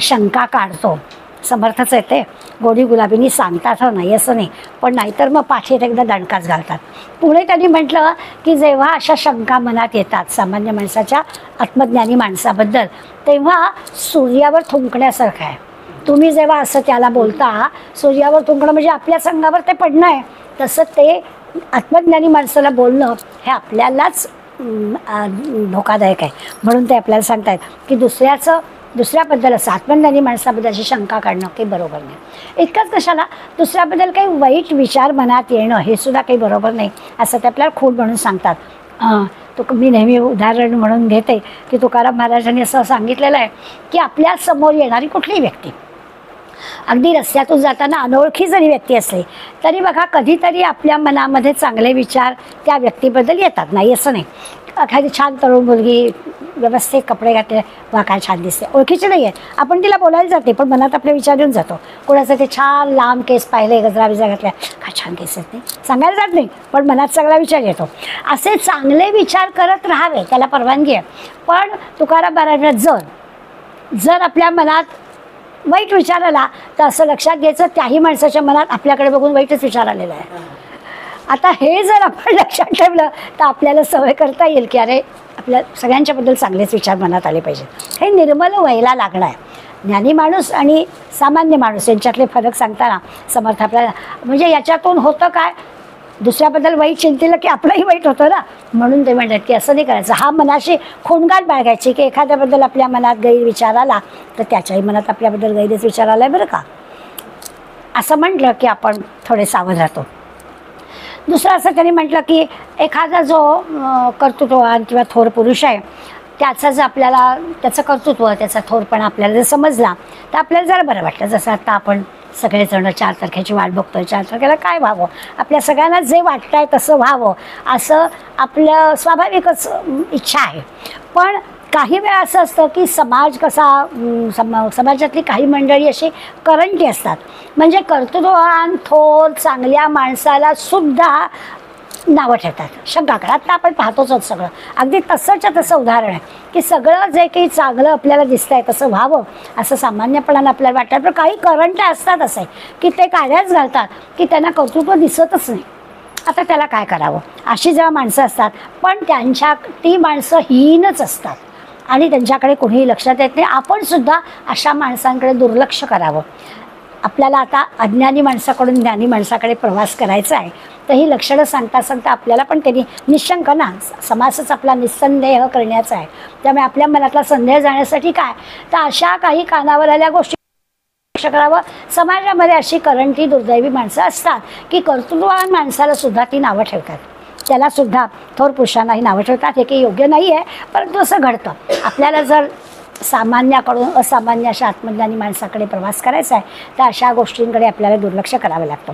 शंका काढतो, समर्थच येते गोडी गुलाबीनी सांगतात हो नाही असं नाही, पण नाहीतर मग पाठीत एकदा दणकाच घालतात. पुढे त्यांनी म्हटलं की जेव्हा अशा शंका मनात येतात सामान्य माणसाच्या आत्मज्ञानी माणसाबद्दल, तेव्हा सूर्यावर थुंकण्यासारखं आहे. तुम्ही जेव्हा असं त्याला बोलता, सूर्यावर थुंकणं म्हणजे आपल्या संघावर ते पडणं आहे, तसं ते आत्मज्ञानी माणसाला बोलणं हे आपल्यालाच धोकादायक आहे. म्हणून ते आपल्याला सांगतायत की दुसऱ्याबद्दल असं आत्मज्ञानी माणसाबद्दलची शंका काढणं काही बरोबर नाही. इतकंच कशाला, दुसऱ्याबद्दल काही वाईट विचार मनात येणं हे सुद्धा काही बरोबर नाही असं ते आपल्याला खूण म्हणून सांगतात. तो मी नेहमी उदाहरण म्हणून घेते की तुकाराम महाराजांनी असं सांगितलेलं आहे की आपल्या समोर येणारी कुठलीही व्यक्ती, अगदी रस्त्यातून जाताना अनोळखी जरी व्यक्ती असली तरी बघा कधीतरी आपल्या मनामध्ये चांगले विचार त्या व्यक्तीबद्दल येतात, नाही असं नाही. एखादी छान तरुण मुलगी व्यवस्थित कपडे घातले, वा काय छान दिसते, ओळखीची नाही आहे, आपण तिला बोलायला जाते पण मनात आपले विचार येऊन जातो. कोणाचं ते छान लांब केस पाहिले, गजरा बिजरा घातल्या, काय छान केस आहेत नाही, सांगायला जात नाही पण मनात चांगला विचार येतो. असे चांगले विचार करत राहावे, त्याला परवानगी आहे. पण तुकाराम महाराजांना जर आपल्या मनात वाईट विचार आला तर असं लक्षात घ्यायचं त्याही माणसाच्या मनात आपल्याकडे बघून वाईटच विचार आलेला आहे. आता हे जर आपण लक्षात ठेवलं तर आपल्याला सवय करता येईल की अरे आपल्या सगळ्यांच्याबद्दल चांगलेच विचार मनात आले पाहिजेत. हे निर्मल व्हायला लागणार आहे. ज्ञानी माणूस आणि सामान्य माणूस यांच्यातले फरक सांगताना समर्थ आपल्याला, म्हणजे याच्यातून होतं काय, दुसऱ्याबद्दल वाईट चिंतेलं की आपलंही वाईट होतं ना, म्हणून ते म्हणतात की असं नाही करायचं. हा मनाशी खोंगाट बाळगायची की एखाद्याबद्दल आपल्या मनात गैरविचार आला तर त्याच्याही मनात आपल्याबद्दल गैरच विचार आला आहे बरं का, असं म्हटलं की आपण थोडे सावध राहतो. दुसरं असं त्यांनी म्हटलं की एखादा जो कर्तृत्ववान किंवा थोर पुरुष आहे, त्याचं जर आपल्याला त्याचं कर्तृत्व, त्याचा थोरपणा आपल्याला जर समजला तर आपल्याला जरा बरं वाटतं. जसं आता आपण सगळेजण 4 तारखेची वाट बघतोय, 4 तारखेला काय व्हावं, आपल्या सगळ्यांना जे वाटतंय तसं व्हावं असं आपलं स्वाभाविकच इच्छा आहे. पण काही वेळा असं असतं की समाज कसा समाजातली काही मंडळी अशी करंटी असतात, म्हणजे कर्तृत्ववान थोर चांगल्या माणसाला सुद्धा नावं ठेवतात, शंका करा. आता आपण पाहतोच आहोत सगळं, अगदी तसंच्या तसं उदाहरण आहे की सगळं जे काही चांगलं आपल्याला दिसतंय तसं व्हावं असं सामान्यपणानं आपल्याला वाटतं. पण काही करंट असतात असे की ते काड्याच घालतात की त्यांना कर्तृत्व दिसतच नाही. आता त्याला काय करावं, अशी जेव्हा माणसं असतात पण ती माणसं हीनच असतात आणि त्यांच्याकडे कोणीही लक्षात येत नाही. आपण सुद्धा अशा माणसांकडे दुर्लक्ष करावं. आपल्याला आता अज्ञानी माणसाकडून ज्ञानी माणसाकडे प्रवास करायचा आहे, तर ही लक्षणं सांगता सांगता आपल्याला पण त्यांनी निशंक ना, समासच आपला निस्संदेह करण्याचा आहे. त्यामुळे आपल्या मनातला संदेह जाण्यासाठी काय, तर अशा काही कानावर आल्या गोष्टी लक्ष करावं. समाजामध्ये अशी करंटी दुर्दैवी माणसं असतात की कर्तृत्ववान माणसाला सुद्धा ती नावं ठेवतात, त्याला सुद्धा थोर पुरुषांनाही नावं ठेवतात. हे काही योग्य नाही आहे, परंतु असं घडतं. आपल्याला जर सामान्याकडून असामान्य अशा आत्मज्ञानी माणसाकडे प्रवास करायचा आहे तर अशा गोष्टींकडे आपल्याला दुर्लक्ष करावं लागतं.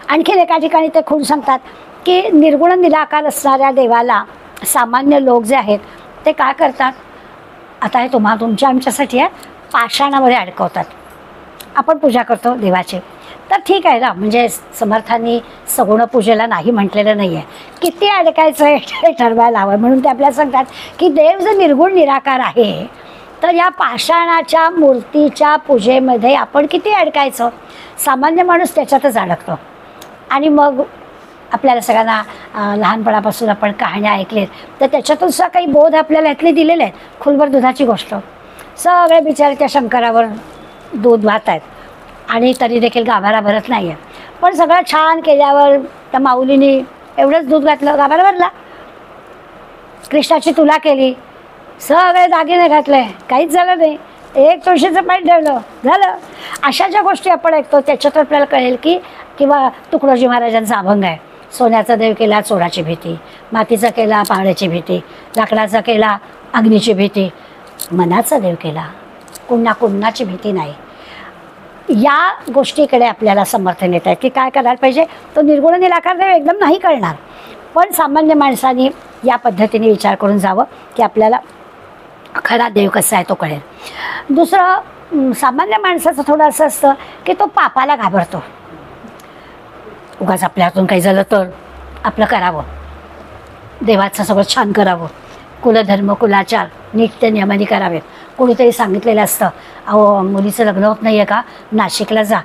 आणखीन एका ठिकाणी ते खूण सांगतात की निर्गुण निराकार असणाऱ्या देवाला सामान्य लोक जे आहेत ते काय करतात, आता हे तुमच्या आमच्यासाठी आहे, पाषाणामध्ये अडकवतात. आपण पूजा करतो देवाची, तर ठीक आहे ना, म्हणजे समर्थांनी सगुण पूजेला नाही म्हटलेलं नाही आहे, किती अडकायचं हे ठरवायला हवं. म्हणून ते आपल्याला सांगतात की देव जर निर्गुण निराकार आहे तर या पाषाणाच्या मूर्तीच्या पूजेमध्ये आपण किती अडकायचं. सामान्य माणूस त्याच्यातच अडकतो. आणि मग आपल्याला सगळ्यांना लहानपणापासून आपण कहाण्या ऐकलेत, तर त्याच्यातून सुद्धा काही बोध आपल्याला यातले दिलेले आहेत. खुलवर दुधाची गोष्ट, सगळे बिचारे त्या शंकरावर दूध वाहत आहेत आणि तरी देखील गाभारा भरत नाही आहे. पण सगळं छान केल्यावर त्या माऊलीने एवढंच दूध घातलं, गाभारा भरला. कृष्णाची तुला केली, सगळे दागिने घातले, काहीच झालं नाही. एक तुळशीचं पाणी ठेवलं, झालं. अशा ज्या गोष्टी आपण ऐकतो त्याच्यात आपल्याला कळेल की, किंवा तुकडोजी महाराजांचा अभंग आहे, सोन्याचा देव केला चोराची भीती, मातीचा केला पहाड्याची भीती, लाकडाचा केला अग्नीची भीती, मनाचा देव केला कुणाची भीती नाही. या गोष्टीकडे आपल्याला समर्थन येत आहे की काय करायला पाहिजे. तो निर्गुण निराकार देव एकदम नाही कळणार, पण सामान्य माणसांनी या पद्धतीने विचार करून जावं की आपल्याला खरा देव कसा आहे तो कळेल. दुसरं, सामान्य माणसाचं थोडं असं असतं की तो पापाला घाबरतो. उगाच आपल्या हातून काही झालं तर आपलं करावं, देवाचं सगळं छान करावं, कुलधर्म कुलाचार नित्य नियमाने करावेत. कोणीतरी सांगितलेलं असतं, अहो मुलीचं लग्न होत नाही आहे का, नाशिकला जा,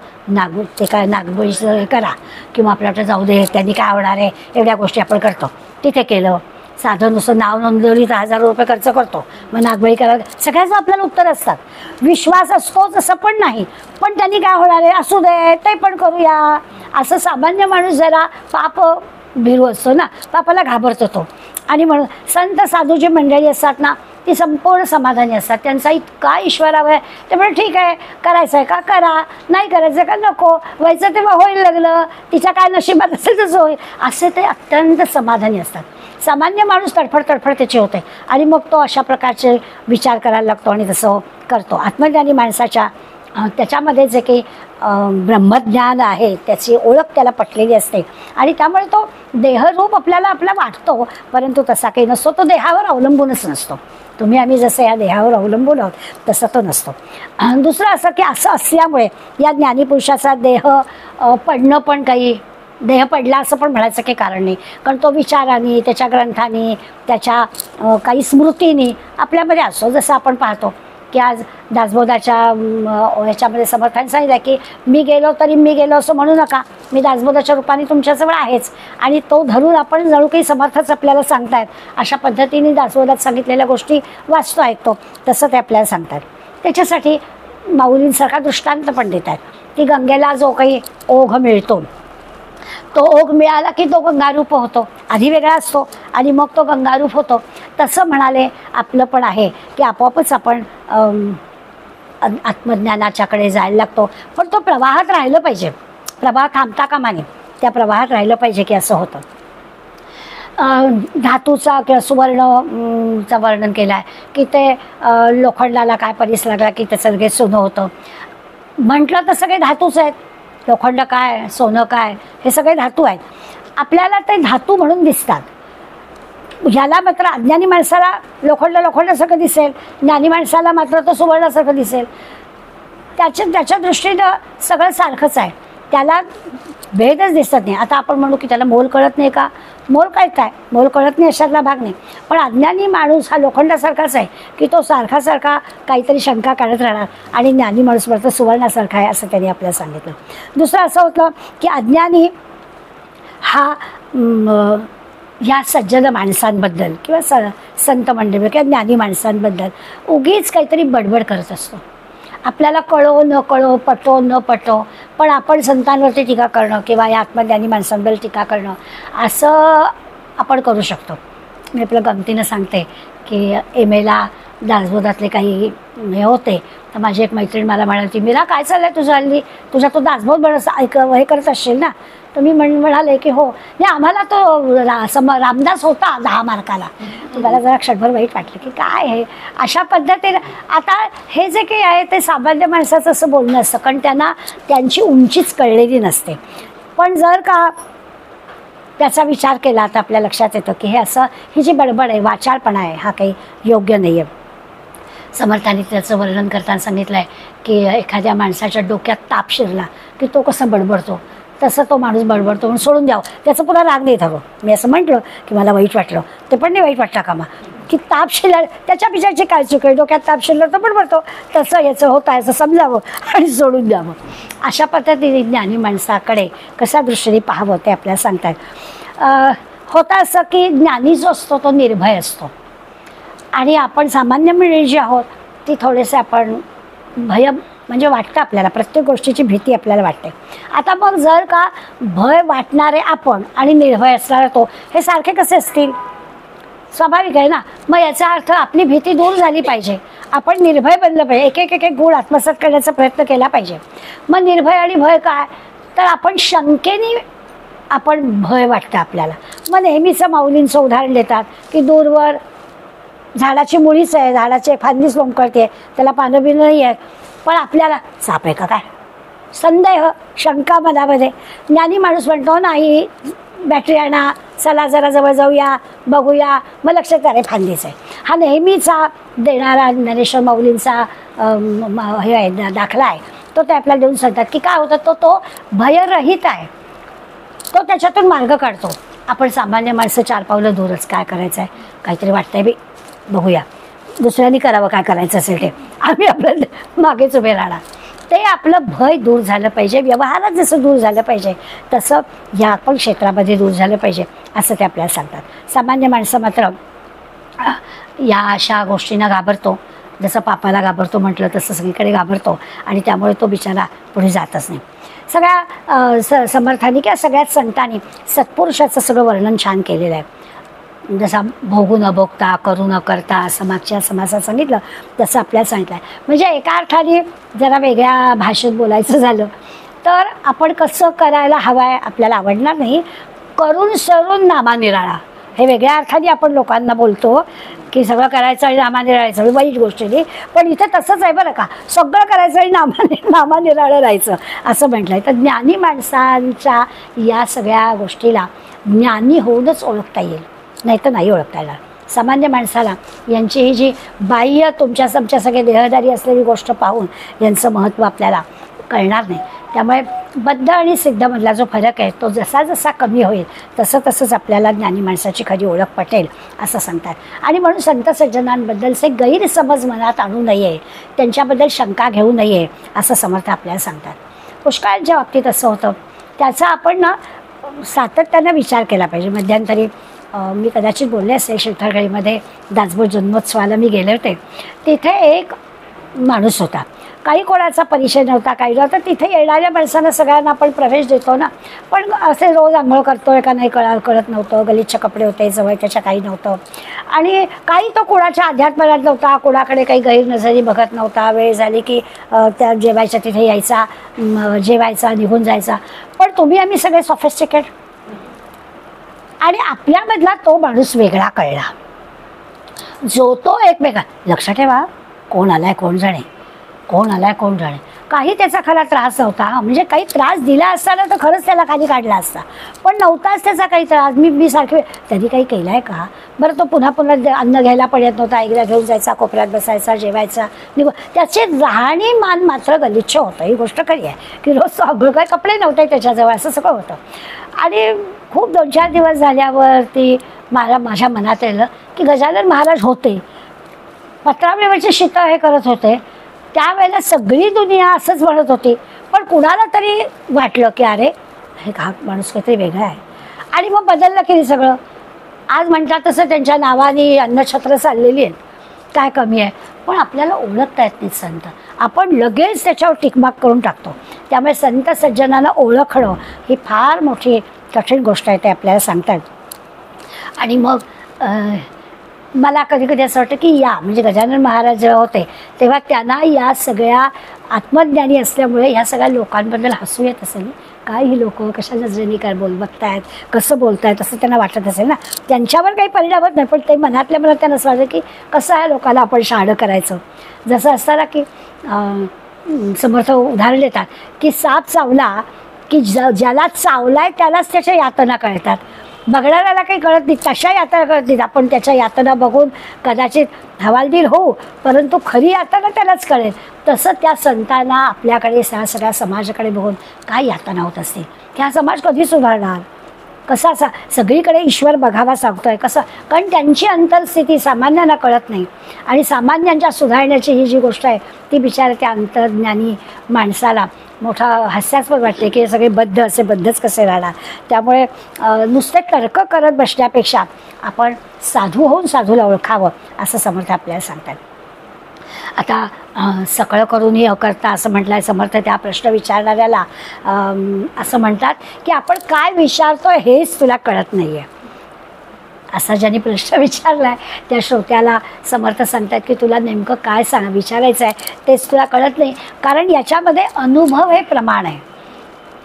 ते काय नागबळीचं हे करा, किंवा आपल्याला जाऊ दे, त्यांनी काय आवडणार आहे, एवढ्या गोष्टी आपण करतो. तिथे केलं, साधं नुसतं नाव नोंदवली तर 1000 रुपये खर्च करतो, मग नागबळी करायला. सगळ्याचं आपल्याला उत्तर असतात. विश्वास असतोच असं पण नाही, पण त्यांनी काय होणार आहे, असू दे ते पण करूया, असं सामान्य माणूस जरा पाप भिरू असतो ना, पापाला घाबरतो तो. आणि म्हणून संत साधू जी मंडळी असतात ना, ती संपूर्ण समाधानी असतात. त्यांचा इतका ईश्वरावर आहे, त्यामुळे ठीक आहे, करायचं आहे का करा, नाही करायचं का नको, व्हायचं तेव्हा होईल लग्न, तिच्या काय नशिबात असेल तसं होईल, असे ते अत्यंत समाधानी असतात. सामान्य माणूस तडफड त्याची होते आणि मग तो अशा प्रकारचे विचार करायला लागतो आणि तसं करतो. आत्मज्ञानी माणसाच्या त्याच्यामध्ये जे काही ब्रह्मज्ञान आहे त्याची ओळख त्याला पटलेली असते आणि त्यामुळे तो देहरूप आपला वाटतो, परंतु तसा काही नसतो. तो देहावर अवलंबूनच नसतो. तुम्ही आम्ही जसं या देहावर अवलंबून आहोत तसं तो नसतो. दुसरं असं की असं असल्यामुळे या ज्ञानीपुरुषाचा देह पडणं पण काही, देह पडला असं पण म्हणायचं काही कारण नाही, कारण तो विचारांनी, त्याच्या ग्रंथांनी, त्याच्या काही स्मृतींनी आपल्यामध्ये असतो. जसं आपण पाहतो की आज दासबोधाच्या ह्याच्यामध्ये समर्थांनी सांगितलं की मी गेलो असं म्हणू नका, मी दासबोधाच्या रूपाने तुमच्याजवळ आहेच. आणि तो धरून आपण जणू काही समर्थच आपल्याला सांगतायत, अशा पद्धतीने दासबोधात सांगितलेल्या गोष्टी वाचतो ऐकतो तसं ते आपल्याला सांगतात. त्याच्यासाठी माऊलींसारखा दृष्टांत पण देत आहेत की गंगेला जो काही ओघ मिळतो, तो ओघ मिळाला की तो गंगारूप होतो, आधी वेगळा असतो आणि मग तो गंगारूप होतो. तसं म्हणाले आपलं पण आहे की आपोआपच आपण आत्मज्ञानाच्याकडे जायला लागतो. पण तो प्रवाहात राहिलं पाहिजे, प्रवाह थांबता कामा नये. त्या प्रवाहात राहिलं पाहिजे की असं होतं. धातूचा किंवा सुवर्णचा वर्णन केलं आहे की ते लोखंडाला काय परीस लागला की त्याचं लगेच सोनं होतं. म्हटलं तर सगळे धातूच आहेत. लोखंड काय, सोनं काय, हे सगळे धातू आहेत. आपल्याला ते धातू म्हणून दिसतात. ह्याला मात्र अज्ञानी माणसाला लोखंडासारखं दिसेल, ज्ञानी माणसाला मात्र तो सुवर्णासारखं दिसेल. त्याच्या दृष्टीनं सगळं सारखंच आहे, त्याला भेदच दिसत नाही. आता आपण म्हणू की त्याला मोल कळत नाही का? मोल कळत आहे, मोल कळत नाही अशातला भाग नाही. पण अज्ञानी माणूस हा लोखंडासारखाच आहे की तो सारखा काहीतरी शंका काढत राहणार, आणि ज्ञानी माणूस मात्र सुवर्णासारखा आहे असं त्यांनी आपल्याला सांगितलं. दुसरं असं होतं की अज्ञानी हा ह्या सज्जन माणसांबद्दल किंवा संत मंडळी किंवा ज्ञानी माणसांबद्दल उगीच काहीतरी बडबड करत असतो. आपल्याला कळो न कळो, पटो न पटो, पण आपण संतांवरती टीका करणं किंवा या आत्मज्ञानी माणसांबद्दल टीका करणं असं आपण करू शकतो. मी आपलं गमतीनं सांगते की एला दासबोधातले काही हे होते, तर माझी एक मैत्रीण मला म्हणाली, मीरा काय चाललं आहे तुझं हल्ली, तुझा तो दासबोध हे करत असशील ना? तर मी म्हणाले की हो. नाही, आम्हाला तो रामदास होता 10 मार्काला. मला जरा क्षणभर वाईट वाटलं की काय आहे अशा पद्धतीने. आता हे जे काही आहे ते सामान्य माणसाचं असं बोलणं असतं, कारण त्यांना त्यांची उंचीच कळलेली नसते. पण जर का त्याचा विचार केला तर आपल्या लक्षात येतं की हे असं, ही जी बडबड आहे, वाचाळपणा आहे, हा काही योग्य नाही आहे. समर्थांनी त्याचं वर्णन करताना सांगितलं आहे की एखाद्या माणसाच्या डोक्यात ताप शिरला की तो कसा बडबडतो तसं तो माणूस बडबडतो, म्हणून सोडून द्यावं, त्याचं पुन्हा राग नाही हवं. मी असं म्हटलं की मला वाईट वाटलं, ते पण नाही वाईट वाटलं कामा की ताप शिरला, त्याच्या पिछाची काय चूक आहे? डोक्यात ताप शिरला तर बडबडतो, तसं याचं होतं आहे असं समजावं आणि सोडून द्यावं. अशा पद्धतीने ज्ञानी माणसाकडे कशा दृष्टीने पाहावं ते आपल्याला सांगतात. होतं असं की ज्ञानी जो असतो तो निर्भय असतो, आणि आपण सामान्य मंडळी जी आहोत ती थोडेसे आपण भय म्हणजे वाटतं आपल्याला, प्रत्येक गोष्टीची भीती आपल्याला वाटते. आता मग जर का भय वाटणारे आपण आणि निर्भय असणारा तो, हे सारखे कसे असतील? स्वाभाविक आहे ना. मग याचा अर्थ आपली भीती दूर झाली पाहिजे, आपण निर्भय बनलं पाहिजे, एक एक गुण आत्मसात करण्याचा प्रयत्न केला पाहिजे. मग निर्भय आणि भय काय? तर आपण शंकेने आपण भय वाटतं आपल्याला. मग नेहमीचं माऊलींचं उदाहरण देतात की दूरवर झाडाची मुळीच आहे, झाडाची फांदीच लोंबकळते, त्याला पानं बिनं नाही आहेत, पण आपल्याला साप आहे का काय? संदेह, शंका मनामध्ये. ज्ञानी माणूस म्हणतो नाही, बॅटरी आणा, चला जरा जवळ जाऊया, बघूया, मग लक्षात अरे फांदीच आहे. हा नेहमीचा देणारा ज्ञानेश्वर माऊलींचा हे आहे, दाखला आहे. तो ते आपल्याला देऊन सांगतात की काय होतं, तो भयरहित आहे, तो त्याच्यातून मार्ग काढतो. आपण सामान्य माणसं 4 पावलं दूरच, काय करायचं आहे, काहीतरी वाटतंय बी, बघूया, दुसऱ्यांनी करावं काय करायचं असेल ते, आम्ही आपलं मागेच उभे राहणार. ते आपलं भय दूर झालं पाहिजे. व्यवहारात जसं दूर झालं पाहिजे तसं या पण क्षेत्रामध्ये दूर झालं पाहिजे असं ते आपल्याला सांगतात. सामान्य माणसं मात्र या अशा गोष्टींना घाबरतो, जसं पापाला घाबरतो म्हटलं तसं सगळीकडे घाबरतो, आणि त्यामुळे तो बिचारा पुढे जातच नाही. सगळ्या समर्थांनी किंवा सगळ्याच संतांनी सत्पुरुषाचं सगळं वर्णन छान केलेलं आहे. जसा भोगू न भोगता, करू न करता, असं मागच्या समासात सांगितलं तसं आपल्याला सांगितलं आहे. म्हणजे एका अर्थाने जरा वेगळ्या भाषेत बोलायचं झालं तर आपण कसं करायला हवं आहे आपल्याला आवडणार नाही. करून सरून नामानिराळा, हे वेगळ्या अर्थाने आपण लोकांना बोलतो की सगळं करायचं आणि नामानिराळायचं, वाईट गोष्टी नाही. पण इथे तसंच आहे बरं का, सगळं करायचं आणि नामानिराळं राहायचं असं म्हटलं आहे. तर ज्ञानी माणसांच्या या सगळ्या गोष्टीला ज्ञानी होऊनच ओळखता येईल, नाही तर नाही ओळखता येणार. सामान्य माणसाला यांची ही जी बाह्य तुमच्या सगळे देहदारी असलेली गोष्ट पाहून यांचं महत्त्व आपल्याला कळणार नाही. त्यामुळे बद्ध आणि सिद्धमधला जो फरक आहे तो जसा जसा कमी होईल तसं तसंच आपल्याला ज्ञानी माणसाची खरी ओळख पटेल असं सांगतात. आणि म्हणून संत सज्जनांबद्दलचे गैरसमज मनात आणू नये, त्यांच्याबद्दल शंका घेऊ नये असं समर्थ आपल्याला सांगतात. पुष्कळांच्या बाबतीत असं होतं, त्याचा आपण ना सातत्यानं विचार केला पाहिजे. मध्यंतरी मी कदाचित बोलले असेल, शिवथरगळीमध्ये दासबोध जन्मोत्सवाला मी गेले होते. तिथे एक माणूस होता, काही कोणाचा परिचय नव्हता, काही नव्हता. तिथे येणाऱ्या माणसांना सगळ्यांना आपण प्रवेश देतो ना, पण असे रोज आंघोळ करतोय का नाही कळत नव्हतं. गलिच्छ कपडे होते, जवळ त्याच्या काही नव्हतं. आणि काही तो कुणाच्या अध्यात्मात नव्हता, कुणाकडे काही गैरनजरी बघत नव्हता. वेळ झाली की त्या जेवायच्या तिथे यायचा, जेवायचा, निघून जायचा. पण तुम्ही आम्ही सगळे सॉफिस्टिकेट. आणि आपल्यामधला तो माणूस वेगळा कळला, जो तो एकमेका. लक्षात ठेवा, कोण आलाय कोण जाणे, कोण आलाय कोण जाणे. काही त्याचा खरा त्रास नव्हता. म्हणजे काही त्रास दिला असता ना तर खरंच त्याला खाली काढला असता, पण नव्हताच त्याचा काही त्रास. मी सारखे त्यांनी काही केलं आहे का बरं. तो पुन्हा अन्न घ्यायला पण येत नव्हता. एकदा घेऊन जायचा, कोपऱ्यात बसायचा, जेवायचा, त्याचे राहणीमान मात्र गलिच्छ होतं. ही गोष्ट खरी आहे की रोज तो आंघोळ, काय कपडे नव्हते त्याच्याजवळ, असं सगळं होतं. आणि खूप 2-4 दिवस झाल्यावरती माझ्या मनात आलं की गजानन महाराज होते, पत्रावळीवरचे शीतळ हे करत होते. त्यावेळेला सगळी दुनिया असंच म्हणत होती, पण कुणाला तरी वाटलं की अरे हे का माणूस काहीतरी वेगळा आहे. आणि मग बदललं की सगळं. आज म्हणतात तसं त्यांच्या नावाने अन्नछत्र चाललेली आहेत, काय कमी आहे. पण आपल्याला ओळखता येत नाहीत संत. आपण लगेच त्याच्यावर टिकमार्क करून टाकतो. त्यामुळे संत सज्जनांना ओळखणं ही फार मोठी कठीण गोष्ट आहे, ते आपल्याला सांगतात. आणि मग मला कधी कधी असं वाटतं की म्हणजे गजानन महाराज जेव्हा होते तेव्हा त्यांना या सगळ्या आत्मज्ञानी असल्यामुळे ह्या सगळ्या लोकांबद्दल हसू येत असेल. काय ही लोक कशा नजरेने काय बघतायत, कसं बोलतायत, असं त्यांना वाटत असेल ना. त्यांच्यावर काही परिणाम होत नाही, पण ते मनातल्या मनात त्यांना असं वाटतं की कसं आहे लोकांना आपण शहाणं करायचं. जसं असतं ना की समर्थ उदाहरण देतात की साप चावला की ज्याला चावलाय त्यालाच त्याच्या यातना कळतात, बघणाऱ्याला काही कळत नाही. तशा यातना कळत नाहीत. आपण त्याच्या यातना बघून कदाचित हवालदिल होऊ, परंतु खरी यातना त्यालाच कळेल. तसं त्या संतांना आपल्याकडे सगळ्या समाजाकडे बघून काय यातना होत असते. त्या समाज कधी सुधारणार, कसा असा सगळीकडे ईश्वर बघावा सांगतोय कसं. कारण त्यांची अंतरस्थिती सामान्यांना कळत नाही. आणि सामान्यांच्या सुधारण्याची ही जी गोष्ट आहे ती बिचारा त्या अंतर्ज्ञानी माणसाला मोठा हास्यास्पद वाटते की हे सगळे बद्धच कसे राहणार. त्यामुळे नुसते तर्क करत बसण्यापेक्षा आपण साधू होऊन साधूला ओळखावं असं समर्थ आपल्याला सांगतात. आता सकळ करूनही अकर्ता असं म्हटलं आहे समर्थ. त्या प्रश्न विचारणाऱ्याला असं म्हणतात की आपण काय विचारतोय हेच तुला कळत नाही आहे. असा ज्याने प्रश्न विचारला आहे त्या श्रोत्याला समर्थ सांगतात की तुला नेमकं काय विचारायचं आहे तेच तुला कळत नाही. कारण याच्यामध्ये अनुभव हे प्रमाण आहे.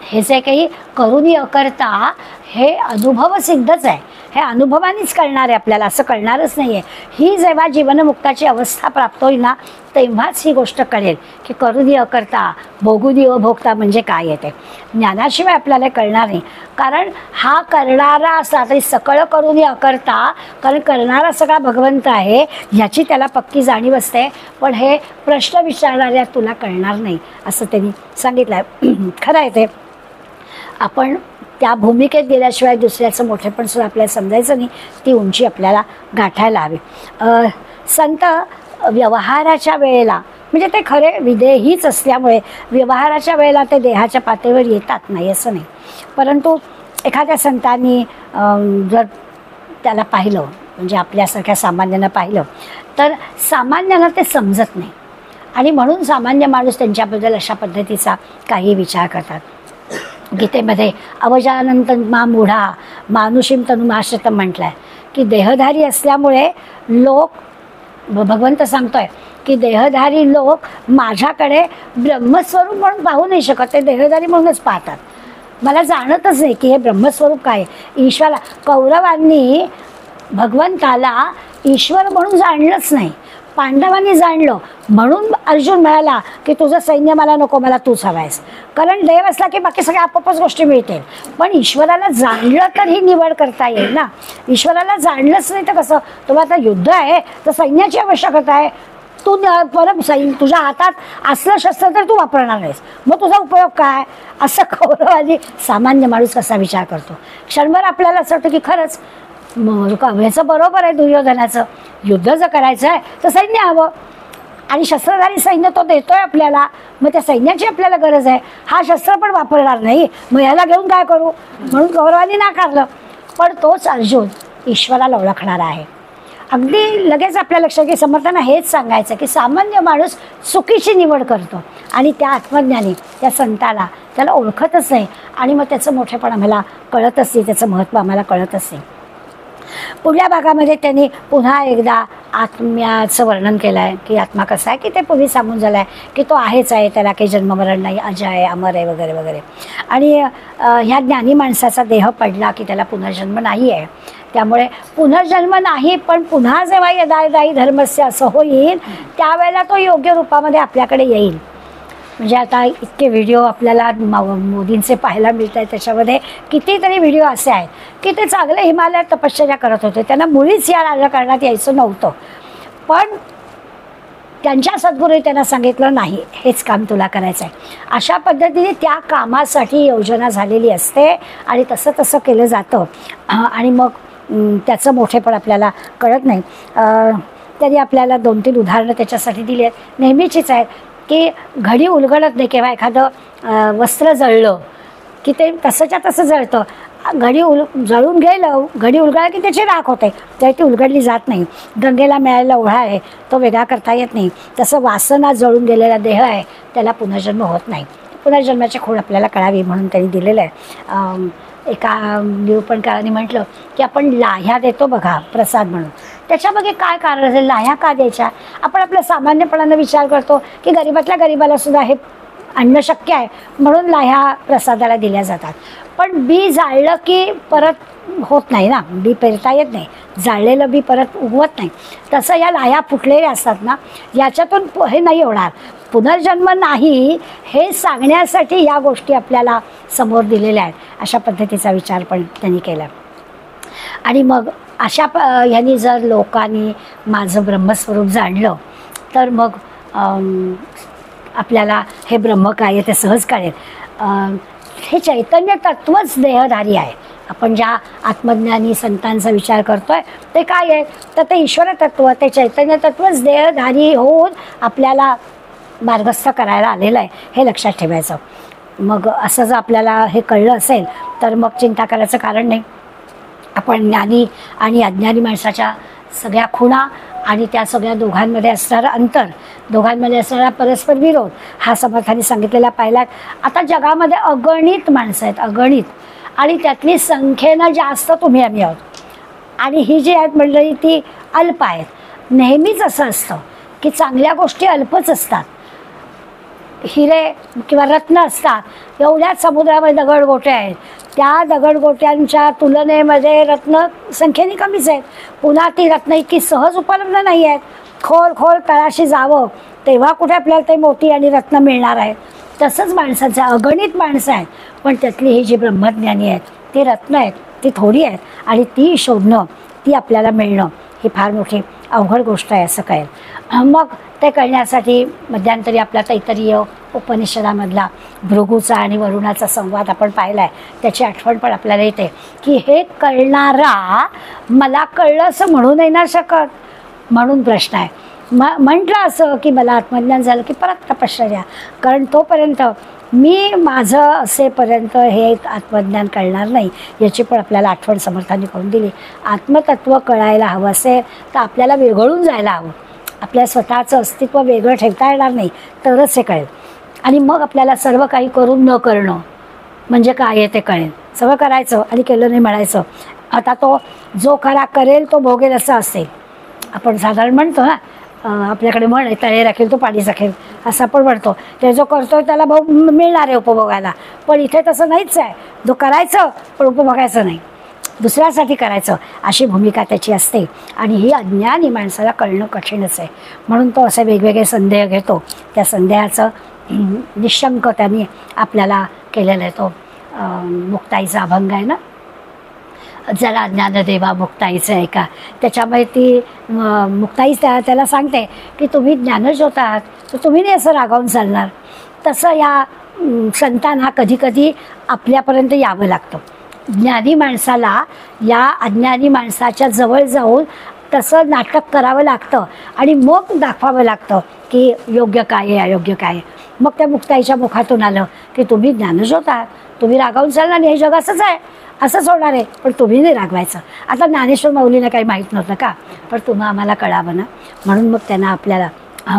हे जे काही करूनही अकर्ता हे अनुभवसिद्धच आहे. हे अनुभवानेच कळणार आहे आपल्याला, असं कळणारच नाही आहे. ही जेव्हा जीवनमुक्ताची अवस्था प्राप्त होईल ना तेव्हाच ही गोष्ट कळेल की करूनही अकर्ता भोगूनी अभोगता म्हणजे काय येते. ज्ञानाशिवाय आपल्याला कळणार नाही. कारण हा करणारा असा तरी सकळ करूनही अकर्ता, कारण करणारा सगळा भगवंत आहे ह्याची त्याला पक्की जाणीव असते. पण हे प्रश्न विचारणाऱ्या तुला कळणार नाही असं त्यांनी सांगितलं आहे. खरं आहे ते. आपण त्या भूमिकेत गेल्याशिवाय दुसऱ्याचं मोठेपण सुद्धा आपल्याला समजायचं नाही. ती उंची आपल्याला गाठायला हवी. संत व्यवहाराच्या वेळेला म्हणजे ते खरे विदेहीच असल्यामुळे व्यवहाराच्या वेळेला ते देहाच्या पातळीवर येतात नाही असं नाही. परंतु एखाद्या संतांनी जर त्याला पाहिलं म्हणजे आपल्यासारख्या सामान्यांना पाहिलं तर सामान्यांना ते समजत नाही. आणि म्हणून सामान्य माणूस त्यांच्याबद्दल अशा पद्धतीचा काही विचार करतात. गीतेमध्ये अवजानंतमा मूढा मानुषीम तनुमाश्रितम म्हटलं आहे की देहधारी असल्यामुळे लोक, भगवंत सांगतोय की देहधारी लोक माझ्याकडे ब्रह्मस्वरूप म्हणून पाहू नाही शकत. ते देहधारी म्हणूनच पाहतात. मला जाणतच नाही की हे ब्रह्मस्वरूप काय. ईश्वरा कौरवांनी भगवंताला ईश्वर म्हणून जाणलंच नाही. पांडवांनी जाणलं म्हणून अर्जुन म्हणाला की तुझं सैन्य मला नको, मला तूच हवायस. कारण देव असला की बाकी सगळ्या आपोआपच गोष्टी मिळतील. पण ईश्वराला जाणलं तर ही निवड करता येईल ना. ईश्वराला जाणलंच नाही तर कसं. तुम्हाला आता युद्ध आहे तर सैन्याची आवश्यकता आहे. तू परत तुझ्या हातात असलं शस्त्र तर तू वापरणार नाहीस, मग तुझा उपयोग काय. असं कौरवादी सामान्य माणूस कसा विचार करतो. क्षणभर आपल्याला असं वाटतं की खरंच ह्याचं बरोबर आहे. दुर्योधनाचं युद्ध जर करायचं आहे तर सैन्य हवं आणि शस्त्रधारी सैन्य तो देतोय आपल्याला. मग त्या सैन्याची आपल्याला गरज आहे. हा शस्त्र पण वापरणार नाही, मग ह्याला घेऊन काय करू. म्हणून कौरवांनी नाकारलं. पण तोच अर्जुन ईश्वराला ओळखणारा आहे. अगदी लगेच आपल्या लक्षात की समर्थांना हेच सांगायचं की सामान्य माणूस चुकीची निवड करतो आणि त्या आत्मज्ञानी त्या संताला त्याला ओळखतच नाही आणि मग त्याचं मोठेपण आम्हाला कळतच नाही, त्याचं महत्त्व आम्हाला कळतच नाही. पुढल्या भागामध्ये त्यांनी पुन्हा एकदा आत्म्याचं वर्णन केलं आहे की आत्मा कसा आहे, की ते पूर्वी सांगून झालं आहे की तो आहेच आहे, त्याला काही जन्ममरण नाही, अजय आहे, अमर आहे वगैरे वगैरे. आणि ह्या ज्ञानी माणसाचा देह पडला की त्याला पुनर्जन्म नाही आहे. त्यामुळे पुनर्जन्म नाही, पण पुन्हा जेव्हा यदायदायी धर्मस्य असं होईल त्यावेळेला तो योग्य रूपामध्ये आपल्याकडे येईल. म्हणजे आता इतके व्हिडिओ आपल्याला मोदींचे पाहायला मिळत आहेत, त्याच्यामध्ये कितीतरी व्हिडिओ असे आहेत की ते चांगले हिमालयात तपश्चर्या करत होते, त्यांना मुळीच या राजकारणात यायचं नव्हतं. पण त्यांच्या सद्गुरूंनी त्यांना सांगितलं नाही, हेच काम तुला करायचं आहे. अशा पद्धतीने त्या कामासाठी योजना झालेली असते आणि तसं तसं केलं जातं आणि मग त्याचं मोठेपण आपल्याला कळत नाही. तरी आपल्याला 2-3 उदाहरणं त्याच्यासाठी दिली आहेत, नेहमीचीच आहेत की घडी उलगडत नाही. केव्हा एखादं वस्त्र जळलं की ते तसंच्या तसं जळतं, घडी जळून गेलं, घडी उलगडलं की त्याची राख होते, तर ती उलगडली जात नाही. गंगेला मिळालेला ओढा आहे तो वेगळा करता येत नाही. तसं वासना जळून गेलेला देह आहे त्याला पुनर्जन्म होत नाही. पुनर्जन्माची खूण आपल्याला कळावी म्हणून त्यांनी दिलेलं आहे. एका निरूपणकारांनी म्हटलं की आपण लाह्या देतो बघा प्रसाद म्हणून, त्याच्यामागे काय कारण असेल, लाह्या का द्यायच्या? आपण आपल्या सामान्यपणानं विचार करतो की गरीबातल्या गरीबाला सुद्धा हे आणणं शक्य आहे म्हणून लाह्या प्रसादाला दिल्या जातात. पण बी जाळलं की परत होत नाही ना, बी पेरता येत नाही, जाळलेलं बी परत उगवत नाही. तसं या लाह्या फुटलेल्या असतात ना, याच्यातून हे नाही होणार, पुनर्जन्म नाही हे सांगण्यासाठी या गोष्टी आपल्याला समोर दिलेल्या आहेत. अशा पद्धतीचा विचार पण त्यांनी केला. आणि मग अशा ह्यांनी जर लोकांनी माझं ब्रह्मस्वरूप जाणलं तर मग आपल्याला हे ब्रह्म काय आहे ते सहज कळेल. हे चैतन्य तत्वच देहधारी आहे. आपण ज्या आत्मज्ञानी संतांचा विचार करतोय ते काय आहे, तर ते ईश्वर तत्व, ते चैतन्य तत्वच देहधारी होऊन आपल्याला मार्गस्थ करायला आलेलं आहे, हे लक्षात ठेवायचं. मग असं जर आपल्याला हे कळलं असेल तर मग चिंता करायचं कारण नाही. आपण ज्ञानी आणि अज्ञानी माणसाच्या सगळ्या खुणा आणि त्या सगळ्या दोघांमध्ये असणारं अंतर, दोघांमध्ये असणारा परस्पर विरोध हा समर्थांनी सांगितलेला पाहिला. आता जगामध्ये अगणित माणसं आहेत, अगणित, आणि त्यातली संख्येनं जास्त तुम्ही आम्ही आहोत. आणि ही जी आहेत मंडळी ती अल्प आहेत. नेहमीच असं असतं की चांगल्या गोष्टी अल्पच असतात. हिरे किंवा रत्न असतात, एवढ्याच समुद्रामध्ये दगडगोटे आहेत, त्या दगडगोट्यांच्या तुलनेमध्ये रत्न संख्येने कमीच आहेत. पुन्हा ती रत्न इतकी सहज उपलब्ध नाही आहेत. खोल खोल तळाशी जावं तेव्हा कुठे आपल्याला ते मोती आणि रत्न मिळणार आहेत. तसंच माणसाचं अगणित माणसं आहेत, पण त्यातली ही जी ब्रह्मज्ञानी आहेत ती रत्न आहेत, ती थोडी आहेत आणि ती शोधणं, ती आपल्याला मिळणं ही फार मोठी अवघड गोष्ट आहे असं कळेल. मग ते कळण्यासाठी मध्यंतरी आपला तैत्तरीय उपनिषदामधला भृगूचा आणि वरुणाचा संवाद आपण पाहिला आहे, त्याची आठवण पण आपल्याला येते की हे कळणारा मला कळलं असं म्हणू नाही ना शकत, म्हणून प्रश्न आहे. म्हटलं असं की मला आत्मज्ञान झालं की परत तपश्चर्या, कारण तोपर्यंत मी माझं असेपर्यंत हे आत्मज्ञान कळणार नाही, याची पण आपल्याला आठवण समर्थांनी करून दिली. आत्मतत्व कळायला हवं असेल तर आपल्याला विरघळून जायला हवं, आपल्या स्वतःचं अस्तित्व वेगळं ठेवता येणार नाही, तरच हे कळेल. आणि मग आपल्याला सर्व काही करून न करणं म्हणजे काय आहे ते कळेल. सगळं करायचं आणि केलं नाही म्हणायचं. आता तो जो खरा करेल तो भोगेल असं असेल. आपण साधारण म्हणतो ना, आपल्याकडे म्हण आहे, तळे राखेल तो पाणी राखेल, असं आपण म्हणतो. ते जो करतोय त्याला मिळणार आहे उपभोगायला, पण इथे तसं नाहीच आहे. जो करायचं पण उपभोगायचं नाही, दुसऱ्यासाठी करायचं, अशी भूमिका त्याची असते. आणि ही अज्ञानी माणसाला कळणं कठीणच आहे. म्हणून तो असे वेगवेगळे संदेह घेतो. त्या संदेहाचं निशंक त्यांनी आपल्याला केलेलं आहे. तो मुक्ताईचा अभंग आहे ना, जरा ज्ञानदेवा मुक्ताईचं आहे का, त्याच्यामुळे ती मुक्ताई त्याला सांगते की तुम्ही ज्ञानज्योत आहात, तर तुम्ही नाही असं रागावून चालणार. तसं या संतांना कधीकधी आपल्यापर्यंत यावं लागतं. ज्ञानी माणसाला या अज्ञानी माणसाच्या जवळ जाऊन तसं नाटक करावं लागतं आणि मग दाखवावं लागतं की योग्य काय आहे, अयोग्य काय आहे. मग त्या मुक्ताईच्या मुखातून आलं की तुम्ही ज्ञानज्योत आहात, तुम्ही रागावून चालणार नाही, हे जग असंच आहे, असंच होणार आहे, पण तुम्ही नाही रागवायचं. आता ज्ञानेश्वर माऊलीला काही माहीत नव्हतं का, पण तुम्हा आम्हाला कळावं ना, म्हणून मग त्यांना आपल्याला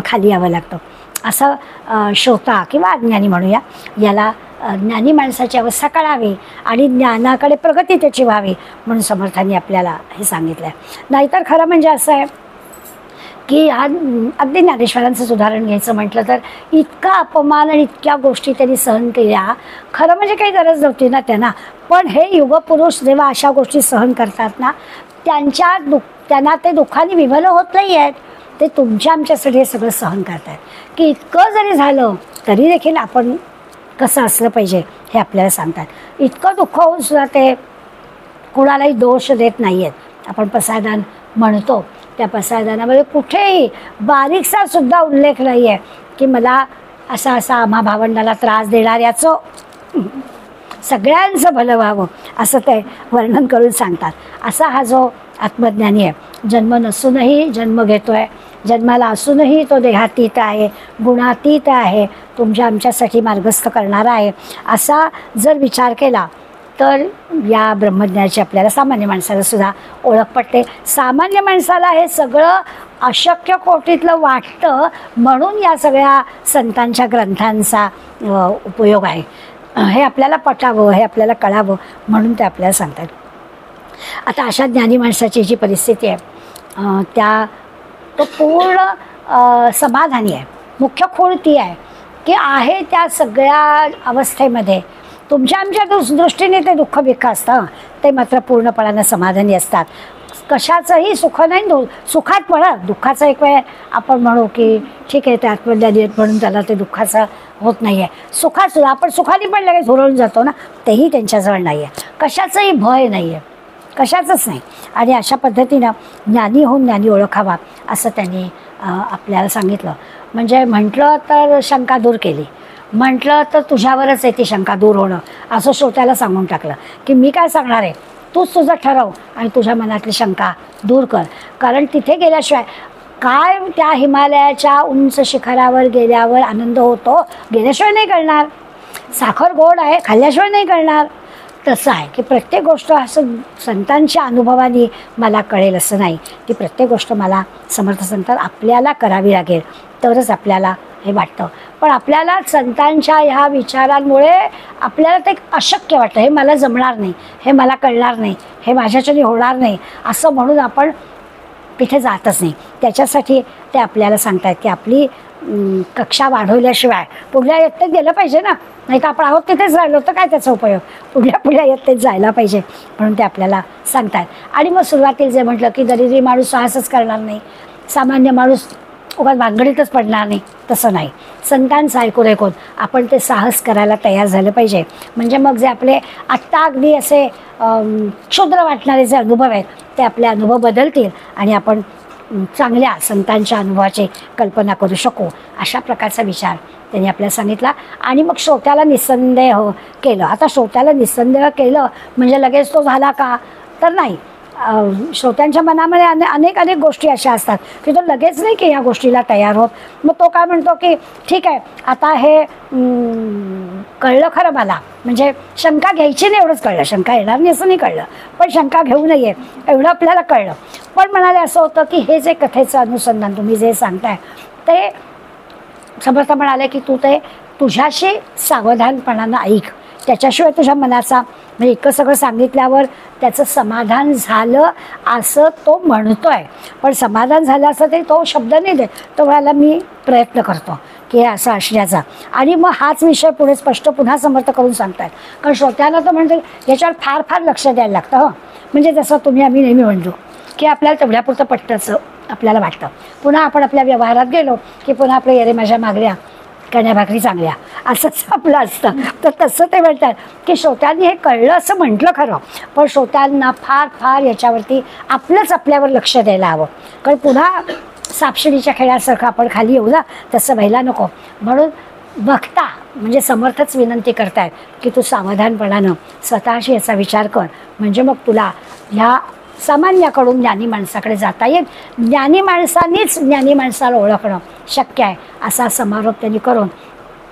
खाली यावं लागतं. असं श्रोता किंवा अज्ञानी म्हणूया, याला ज्ञानी माणसाची अवस्था कळावी आणि ज्ञानाकडे प्रगती त्याची व्हावी म्हणून समर्थांनी आपल्याला हे सांगितलं आहे. नाहीतर खरं म्हणजे असं आहे की अगदी ज्ञानेश्वरांचंच उदाहरण घ्यायचं म्हटलं तर इतका अपमान आणि इतक्या गोष्टी त्यांनी सहन केल्या. खरं म्हणजे काही गरज नव्हती ना त्यांना, पण हे युगपुरुष जेव्हा अशा गोष्टी सहन करतात ना, त्यांना ते दुःखाने विभलं होत नाही आहेत. ते तुमच्या आमच्यासाठी हे सगळं सहन करतात की इतकं जरी झालं तरी देखील आपण कसं असलं पाहिजे हे आपल्याला सांगतात. इतकं दुःख होऊन सुद्धा ते कुणालाही दोष देत नाही आहेत. आपण पसायदान म्हणतो, त्या पसायदानामध्ये कुठेही बारीकसा सुद्धा उल्लेख नाही आहे की मला असा आम्हा भावंडाला त्रास देणाऱ्याचं सगळ्यांचं भलं व्हावं असं ते वर्णन करून सांगतात. असा हा जो आत्मज्ञानी आहे, जन्म नसूनही जन्म घेतो आहे, जन्माला असूनही तो देहातीत आहे, गुणातीत आहे, तुमच्या आमच्यासाठी मार्गस्थ करणारा आहे, असा जर विचार केला तर या ब्रह्मज्ञानाची आपल्याला सामान्य माणसाला सुद्धा ओळख पडते. सामान्य माणसाला हे सगळं अशक्य कोटीतलं वाटतं, म्हणून या सगळ्या संतांच्या ग्रंथांचा उपयोग आहे. हे आपल्याला पटावं, हे आपल्याला कळावं म्हणून ते आपल्याला सांगतात. आता अशा ज्ञानी माणसाची जी परिस्थिती आहे तो पूर्ण समाधानी आहे. मुख्य खूण ती आहे की आहे त्या सगळ्या अवस्थेमध्ये तुमच्या आमच्या दृष्टीने ते दुःख बिख असतं, ते मात्र पूर्णपणानं समाधानी असतात. कशाचंही सुख नाही, सुखात पडा, दुःखाचं एक वेळ आपण म्हणू की ठीक आहे ते आत्मज्ञानी आहेत म्हणून त्याला ते दुःखाचं होत नाही आहे. सुखात सुद्धा आपण सुखाने पण लगेच हुरळून जातो ना, तेही त्यांच्याजवळ नाही आहे. कशाचंही भय नाही आहे, कशाचंच नाही. आणि अशा पद्धतीनं ज्ञानी होऊन ज्ञानी ओळखावा असं त्यांनी आपल्याला सांगितलं. म्हणजे म्हटलं तर शंका दूर केली, म्हटलं तर तुझ्यावरच आहे ती शंका दूर होणं असं श्रोत्याला सांगून टाकलं की मी काय सांगणार आहे, तूच तुझं ठरव आणि तुझ्या मनातली शंका दूर कर. कारण तिथे गेल्याशिवाय काय त्या हिमालयाच्या उंच शिखरावर गेल्यावर आनंद होतो गेल्याशिवाय नाही कळणार. साखर गोड आहे खाल्ल्याशिवाय नाही कळणार. तसं आहे की प्रत्येक गोष्ट असं संतांच्या अनुभवाने मला कळेल असं नाही. ती प्रत्येक गोष्ट मला समर्थ संतान आपल्याला करावी लागेल तरच आपल्याला हे वाटतं. पण आपल्याला संतांच्या ह्या विचारांमुळे आपल्याला ते अशक्य वाटतं, हे मला जमणार नाही, हे मला कळणार नाही, हे माझ्याच्याने होणार नाही असं म्हणून आपण तिथे जातच नाही. त्याच्यासाठी ते आपल्याला सांगतात की आपली कक्षा वाढवल्याशिवाय पुढल्या इयत्तेत गेलं पाहिजे ना, नाही तर आपण आहोत तिथेच राहिलो तर काय त्याचा उपयोग, पुढल्या इयत्तेत जायला पाहिजे म्हणून ते आपल्याला सांगतात. आणि मग सुरुवातीला जे म्हटलं की दरिद्री माणूस साहसच करणार नाही, सामान्य माणूस उगाच भानगडीतच पडणार नाही, तसं नाही. संतांचं ऐकून आपण ते साहस करायला तयार झालं पाहिजे. म्हणजे मग जे आपले आत्ता अगदी असे क्षुद्र वाटणारे जे अनुभव आहेत ते आपले अनुभव बदलतील आणि आपण चांगल्या संतांच्या अनुभवाची कल्पना करू शकू अशा प्रकारचा विचार त्यांनी आपल्याला सांगितला. आणि मग श्रोत्याला निस्संदेह केलं. आता श्रोत्याला निस्संदेह केलं म्हणजे लगेच तो झाला का, तर नाही. श्रोत्यांच्या मनामध्ये अनेक गोष्टी अशा असतात की तो लगेच नाही की ह्या गोष्टीला तयार होत. मग तो काय म्हणतो की ठीक आहे आता हे कळलं खरं मला, म्हणजे शंका घ्यायची नाही एवढंच कळलं, शंका येणार नाही असं नाही कळलं, पण शंका घेऊ नये एवढं आपल्याला कळलं. पण म्हणाले असं होतं की हे जे कथेचं अनुसंधान तुम्ही जे सांगताय ते समर्थ म्हणाले की तू ते तुझ्याशी सावधानपणानं ऐक, त्याच्याशिवाय तुझ्या मनाचा म्हणजे इतकं सगळं सांगितल्यावर त्याचं समाधान झालं असं तो म्हणतोय, पण समाधान झालं असं तरी तो शब्द नाही देत. तो म्हणाला मी प्रयत्न करतो की हे असं असण्याचा. आणि मग हाच विषय पुढे स्पष्ट पुन्हा समर्थ करून सांगतात. कारण श्रोत्यांना तर म्हणते याच्यावर फार फार लक्ष द्यायला लागतं. हं, म्हणजे जसं आम्ही नेहमी म्हणतो की आपल्याला तेवढ्यापुरतं पटतं आपल्याला वाटतं. पुन्हा आपण आपल्या व्यवहारात गेलो की पुन्हा आपल्या येरे माझ्या मागल्या कण्या भाकरी चांगल्या असंच आपलं असतं. तर तसं ते म्हणतात की श्रोत्यांनी हे कळलं असं म्हटलं खरं, पण श्रोत्यांना फार फार याच्यावरती आपल्यावर लक्ष द्यायला हवं. कारण पुन्हा सापशिडीच्या खेळासारखं आपण खाली येऊ ना, तसं व्हायला नको. म्हणून बघता म्हणजे समर्थच विनंती करतायत की तू सावधानपणानं स्वतःशी याचा विचार कर, म्हणजे मग तुला ह्या सामान्याकडून ज्ञानी माणसाकडे जाता येईल. ज्ञानी माणसांनीच ज्ञानी माणसाला ओळखणं शक्य आहे असा समारोप त्यांनी करून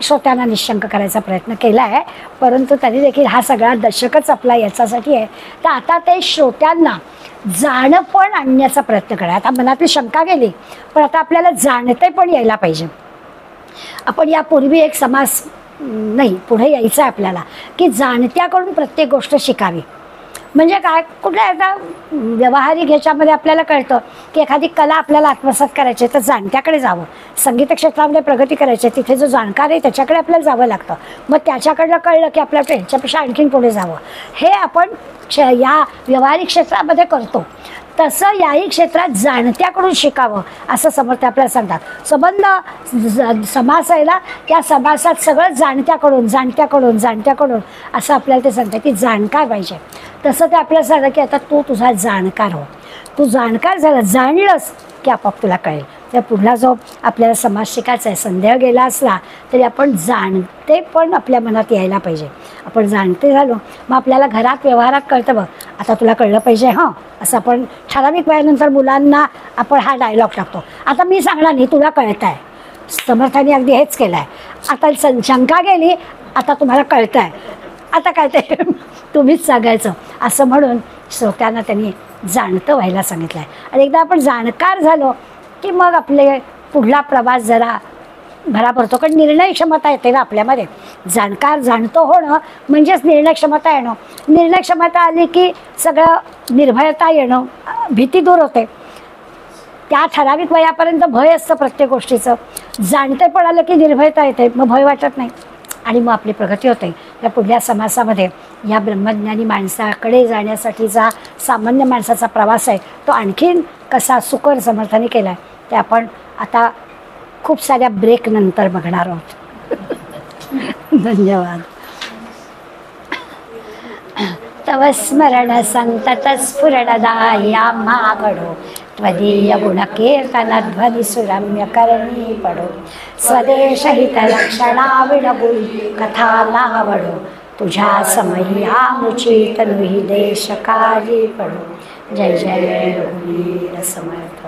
श्रोत्यांना निशंक करायचा प्रयत्न केला आहे, परंतु तरी देखील हा सगळा दशकच आपला याच्यासाठी आहे. तर आता ते श्रोत्यांना जाणपण आणण्याचा प्रयत्न करा. आता मनातली शंका गेली, पण आता आपल्याला जाणते पण यायला पाहिजे. आपण यापूर्वी एक समास नाही पुढे यायचं आहे आपल्याला की जाणत्याकडून प्रत्येक गोष्ट शिकावी. म्हणजे काय, कुठल्या आता व्यावहारिक ह्याच्यामध्ये आपल्याला कळतं की एखादी कला आपल्याला आत्मसात करायची तर जाणत्याकडे जावं. संगीत क्षेत्रामध्ये प्रगती करायची तिथे जो जाणकार आहे त्याच्याकडे आपल्याला जावं लागतं. मग त्याच्याकडलं कळलं की आपल्याला ह्याच्यापेक्षा आणखीन पुढे जावं. हे आपण या व्यावहारिक क्षेत्रामध्ये करतो, तसं याही क्षेत्रात जाणत्याकडून शिकावं असं समर्थ आपल्याला सांगतात. संबंध समास आहे ना, त्या समासात सगळं जाणत्याकडून जाणत्याकडून जाणत्याकडून असं आपल्याला ते सांगतात की जाणकार पाहिजे. तसं ते आपल्याला सांगतं की आता तू तुझा जाणकार हो. तू जाणकार झाला, जाणलंस की आपोआप तुला कळेल. त्या पुढला जो आपल्याला समास शिकायचा आहे, संदेह गेला असला तरी आपण जाणते पण आपल्या मनात यायला पाहिजे. आपण जाणते झालो मग आपल्याला घरात व्यवहारात कळतं, बघ आता तुला कळलं पाहिजे हां, असं आपण ठराविक वयानंतर मुलांना आपण हा डायलॉग टाकतो. आता मी सांगणार नाही, तुला कळतं आहे. समर्थाने अगदी हेच केलं आहे. आता शंका गेली, आता तुम्हाला कळतं आहे, आता काय ते तुम्हीच सांगायचं असं म्हणून श्रोत्यांना त्यांनी जाणतं व्हायला सांगितलं आहे. आणि एकदा आपण जाणकार झालो की मग आपले पुढला प्रवास जरा भरा पडतो. कारण निर्णय क्षमता येते ना आपल्यामध्ये. जाणकार जाणतो होणं म्हणजेच निर्णय क्षमता येणं. निर्णय क्षमता आली की सगळं निर्भयता येणं, भीती दूर होते. त्या ठराविक वयापर्यंत भय असतं प्रत्येक गोष्टीचं. जाणते पण आलं की निर्भयता येते, मग भय वाटत नाही आणि मग आपली प्रगती होते. या पुढल्या समासामध्ये या ब्रह्मज्ञानी माणसाकडे जाण्यासाठीचा सामान्य माणसाचा प्रवास आहे तो आणखीन कसा सुकर समर्थाने केला आहे ते आपण आता खूप साऱ्या ब्रेक नंतर बघणार आहोत. धन्यवाद. तव स्मरण संतत स्फुरणदाया मागडो त्वदीय गुणकीर्तन ध्वनि सुरम्य करणी पडो स्वदेश हित लक्षणा विणबुल कथा लावडो तुझ्या समयी आमुची तनुही देश काळजी पडो. जय जय रघुवीर समर्थ.